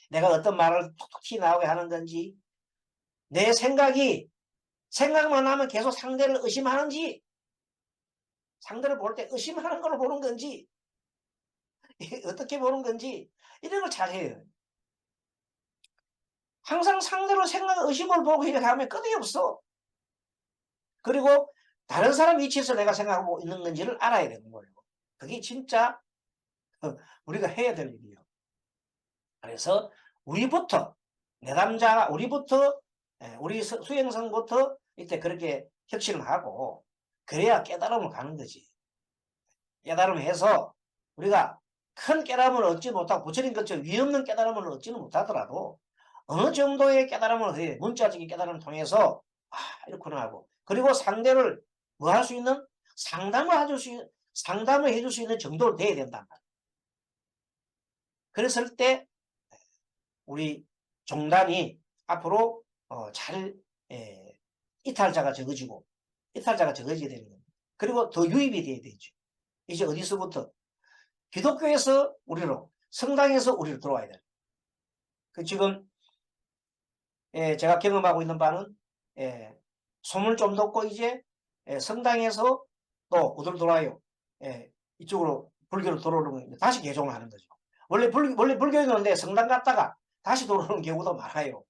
내가 어떤 말을 톡톡 튀어나오게 하는 건지, 내 생각만 하면 계속 상대를 의심하는지, 상대를 볼 때 의심하는 걸로 보는 건지, 어떻게 보는 건지, 이런 걸 잘 해요. 항상 상대로 의심을 보고 이렇게 하면 끝이 없어. 그리고 다른 사람 위치에서 내가 생각하고 있는 건지를 알아야 되는 거예요. 그게 진짜 우리가 해야 될 일이에요. 그래서 우리부터, 내담자, 우리부터, 우리 수행성부터 이때 그렇게 혁신을 하고, 그래야 깨달음을 가는 거지. 깨달음을 해서 우리가 큰 깨달음을 얻지 못하고 부처님 것처럼 위없는 깨달음을 얻지는 못하더라도 어느 정도의 깨달음을 해, 문자적인 깨달음을 통해서 이렇구나 하고, 그리고 상대를 뭐 할 수 있는 상담을 해줄 수 있는 정도로 돼야 된단 말이야. 그랬을 때 우리 종단이 앞으로 잘 이탈자가 적어지고 이탈자가 적어져야 되는 겁니다. 그리고 더 유입이 돼야 되죠. 이제 어디서부터? 기독교에서 우리로, 성당에서 우리로 들어와야 돼요. 그 지금 제가 경험하고 있는 바는 소문을 좀 듣고 이제 성당에서 또 어디로 돌아요? 이쪽으로 불교로 들어오는 다시 개종을 하는 거죠. 원래 불교였는데 성당 갔다가 다시 돌아오는 경우도 많아요.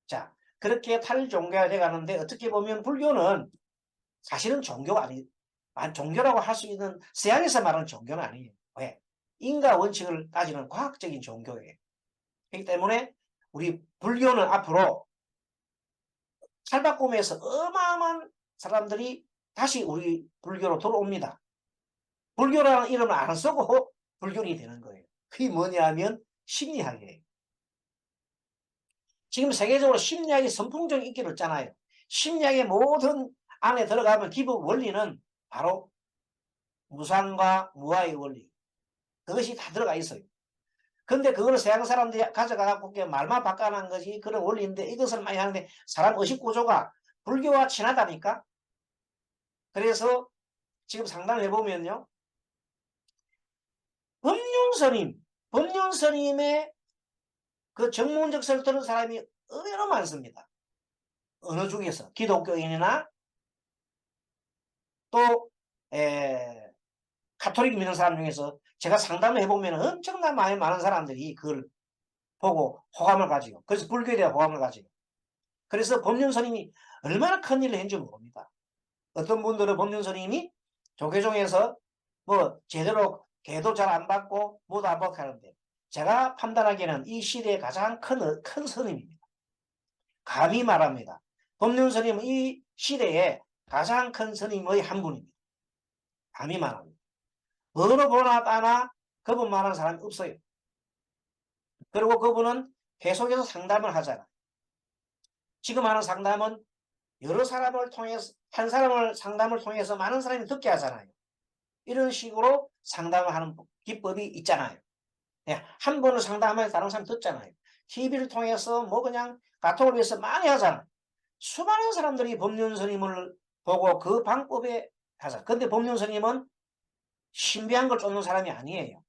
자, 그렇게 탈종교가 돼가는데 어떻게 보면 불교는 사실은 종교가 종교라고 할 수 있는 서양에서 말하는 종교는 아니에요. 왜? 인과 원칙을 따지는 과학적인 종교예요. 그렇기 때문에 우리 불교는 앞으로 탈바꿈에서 어마어마한 사람들이 다시 우리 불교로 돌아옵니다. 불교라는 이름을 안 쓰고 불교인이 되는 거예요. 그게 뭐냐면 심리학이에요. 지금 세계적으로 심리학이 선풍적인 인기를 얻잖아요. 심리학의 모든 안에 들어가면 기본 원리는 바로 무상과 무아의 원리. 그것이 다 들어가 있어요. 근데 그걸 서양 사람들이 가져가갖고 말만 바꿔놓은 것이 그런 원리인데 이것을 많이 하는데 사람 의식 구조가 불교와 친하다니까. 그래서 지금 상담을 해보면요. 법륜스님의 그 정문적설을 들은 사람이 의외로 많습니다. 어느 중에서 기독교인이나 또 카톨릭 믿는 사람 중에서 제가 상담을 해보면 엄청난 많은 사람들이 그걸 보고 호감을 가지고, 그래서 불교에 대한 호감을 가지고, 그래서 법륜스님이 얼마나 큰 일을 했는지 모릅니다. 어떤 분들은 법륜스님이 조계종에서 뭐 제대로 계도 잘 안 받고 뭐도 안 받고 하는데, 제가 판단하기에는 이 시대의 가장 큰 스님입니다. 감히 말합니다. 법륜스님은 이 시대에 가장 큰 스님의 한 분입니다. 감히 말합니다. 뭐로 보나 따나 그분만한 사람이 없어요. 그리고 그분은 계속해서 상담을 하잖아요. 지금 하는 상담은 여러 사람을 통해서, 한 사람을 상담을 통해서 많은 사람이 듣게 하잖아요. 이런 식으로 상담을 하는 기법이 있잖아요. 한 번을 상담하면 다른 사람이 듣잖아요. TV를 통해서 뭐 그냥 카톡을 위해서 많이 하잖아요. 수많은 사람들이 법륜스님을 보고 그 방법에 하잖아요. 근데 법륜스님은 신비한 걸 쫓는 사람이 아니에요.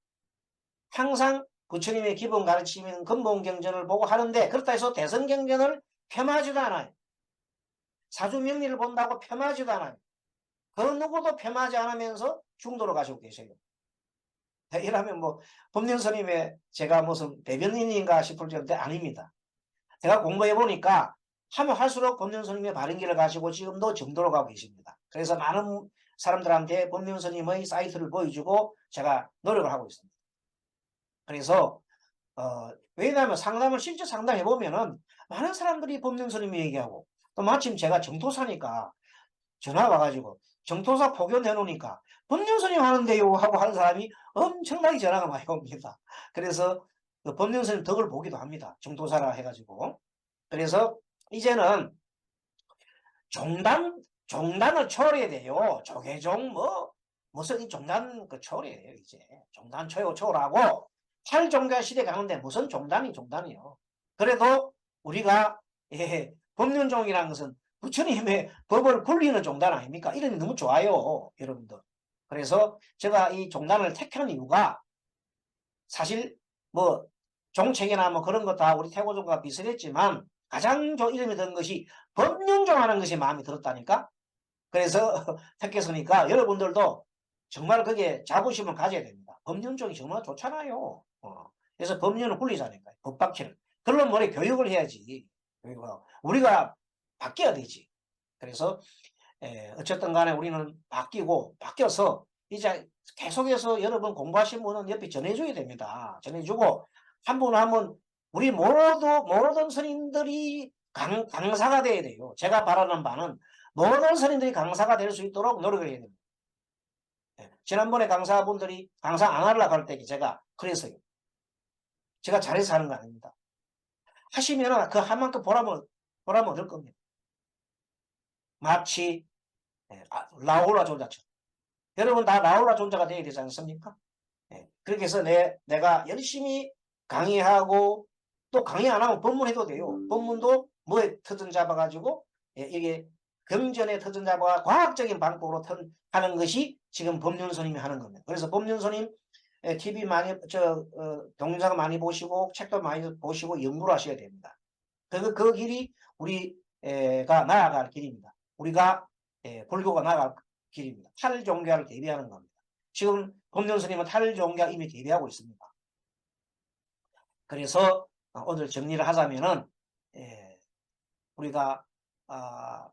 항상 부처님의 기본 가르치는 근본 경전을 보고 하는데, 그렇다 해서 대선 경전을 폄하하지도 않아요. 사주 명리를 본다고 폄하하지도 않아요. 그 누구도 폄하하지 않으면서 중도로 가시고 계세요. 이러면 뭐 법륜스님의 제가 무슨 대변인인가 싶을 정도 아닙니다. 제가 공부해 보니까 하면 할수록 법륜 스님의 바른 길을 가시고 지금도 정도로 가고 계십니다. 그래서 많은 사람들한테 법륜 스님의 사이트를 보여주고 제가 노력을 하고 있습니다. 그래서 왜냐하면 실제 상담해 보면은 많은 사람들이 법륜 스님 얘기하고 또 마침 제가 정토사니까 전화 와가지고 정토사 포교내 놓으니까 법륜 스님 하는데요 하고 하는 사람이 엄청나게 전화가 많이 옵니다. 그래서 그 법륜 스님 덕을 보기도 합니다. 정토사라 해가지고. 그래서 이제는 종단을 초월해야 돼요. 조계종 무슨 이 종단 그 초월해야 돼요. 이제 종단 초월하고 탈종교 시대 가는데 무슨 종단이요. 그래도 우리가 법륜종이라는 것은 부처님의 법을 굴리는 종단 아닙니까? 이름이 너무 좋아요, 여러분들. 그래서 제가 이 종단을 택한 이유가 사실 종책이나 그런 거 다 우리 태고종과 비슷했지만 가장 이름이 든 것이 법륜종 하는 것이 마음에 들었다니까. 그래서 택했으니까 여러분들도 정말 그게 자부심을 가져야 됩니다. 법륜종이 정말 좋잖아요. 그래서 법륜을 굴리자니까요. 법박치는. 그러면 뭐래 교육을 해야지. 우리가 바뀌어야 되지. 그래서 어쨌든 간에 우리는 바뀌어서 이제 계속해서 여러분 공부하신 분은 옆에 전해줘야 됩니다. 전해주고 한 분 우리 모든 스님들이 강사가 돼야 돼요. 제가 바라는 바는 모든 스님들이 강사가 될 수 있도록 노력을 해야 됩니다. 지난번에 강사분들이 강사 안 하려고 할 때 제가 그랬어요. 제가 잘해서 하는 거 아닙니다. 하시면 그 한 만큼 보람을 얻을 겁니다. 마치 라울라 존자처럼. 여러분 다 라울라 존자가 돼야 되지 않습니까? 그렇게 해서 내가 열심히 강의하고 또 강의 안 하면 법문해도 돼요. 법문도 뭐에 터전 잡아가지고 이게 경전의 터전 잡아 과학적인 방법으로 하는 것이 지금 법륜스님이 하는 겁니다. 그래서 법륜스님 TV 많이 동영상 많이 보시고 책도 많이 보시고 연구를 하셔야 됩니다. 그 길이 우리가 나아갈 길입니다. 우리가 불교가 나아갈 길입니다. 탈종교를 대비하는 겁니다. 지금 법륜 스님은 탈종교 이미 대비하고 있습니다. 그래서 오늘 정리를 하자면은 우리가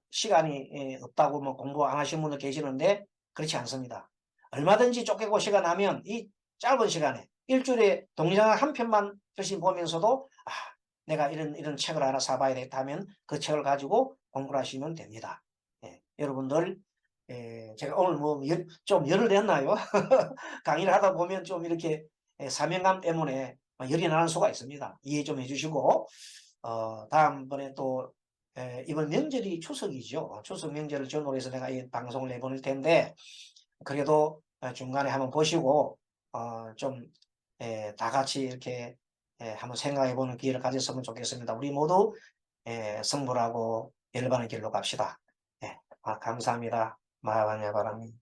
시간이 없다고 공부 안 하신 분들 계시는데 그렇지 않습니다. 얼마든지 쫓기고 시간 나면 이 짧은 시간에 일주일에 동영상 한 편만 열심히 보면서도 내가 이런 책을 하나 사봐야 되겠다 하면 그 책을 가지고 공부를 하시면 됩니다. 여러분들 제가 오늘 좀 열을 냈나요? 강의를 하다 보면 좀 이렇게 사명감 때문에 열이 나는 수가 있습니다. 이해 좀 해주시고 다음번에 또 이번 명절이 추석이죠. 추석 명절을 전후로 해서 내가 이 방송을 내보낼 텐데 그래도 중간에 한번 보시고 좀 다 같이 이렇게 한번 생각해보는 기회를 가졌으면 좋겠습니다. 우리 모두 성불하고 열반의 길로 갑시다. 감사합니다. 마하반야 바람이.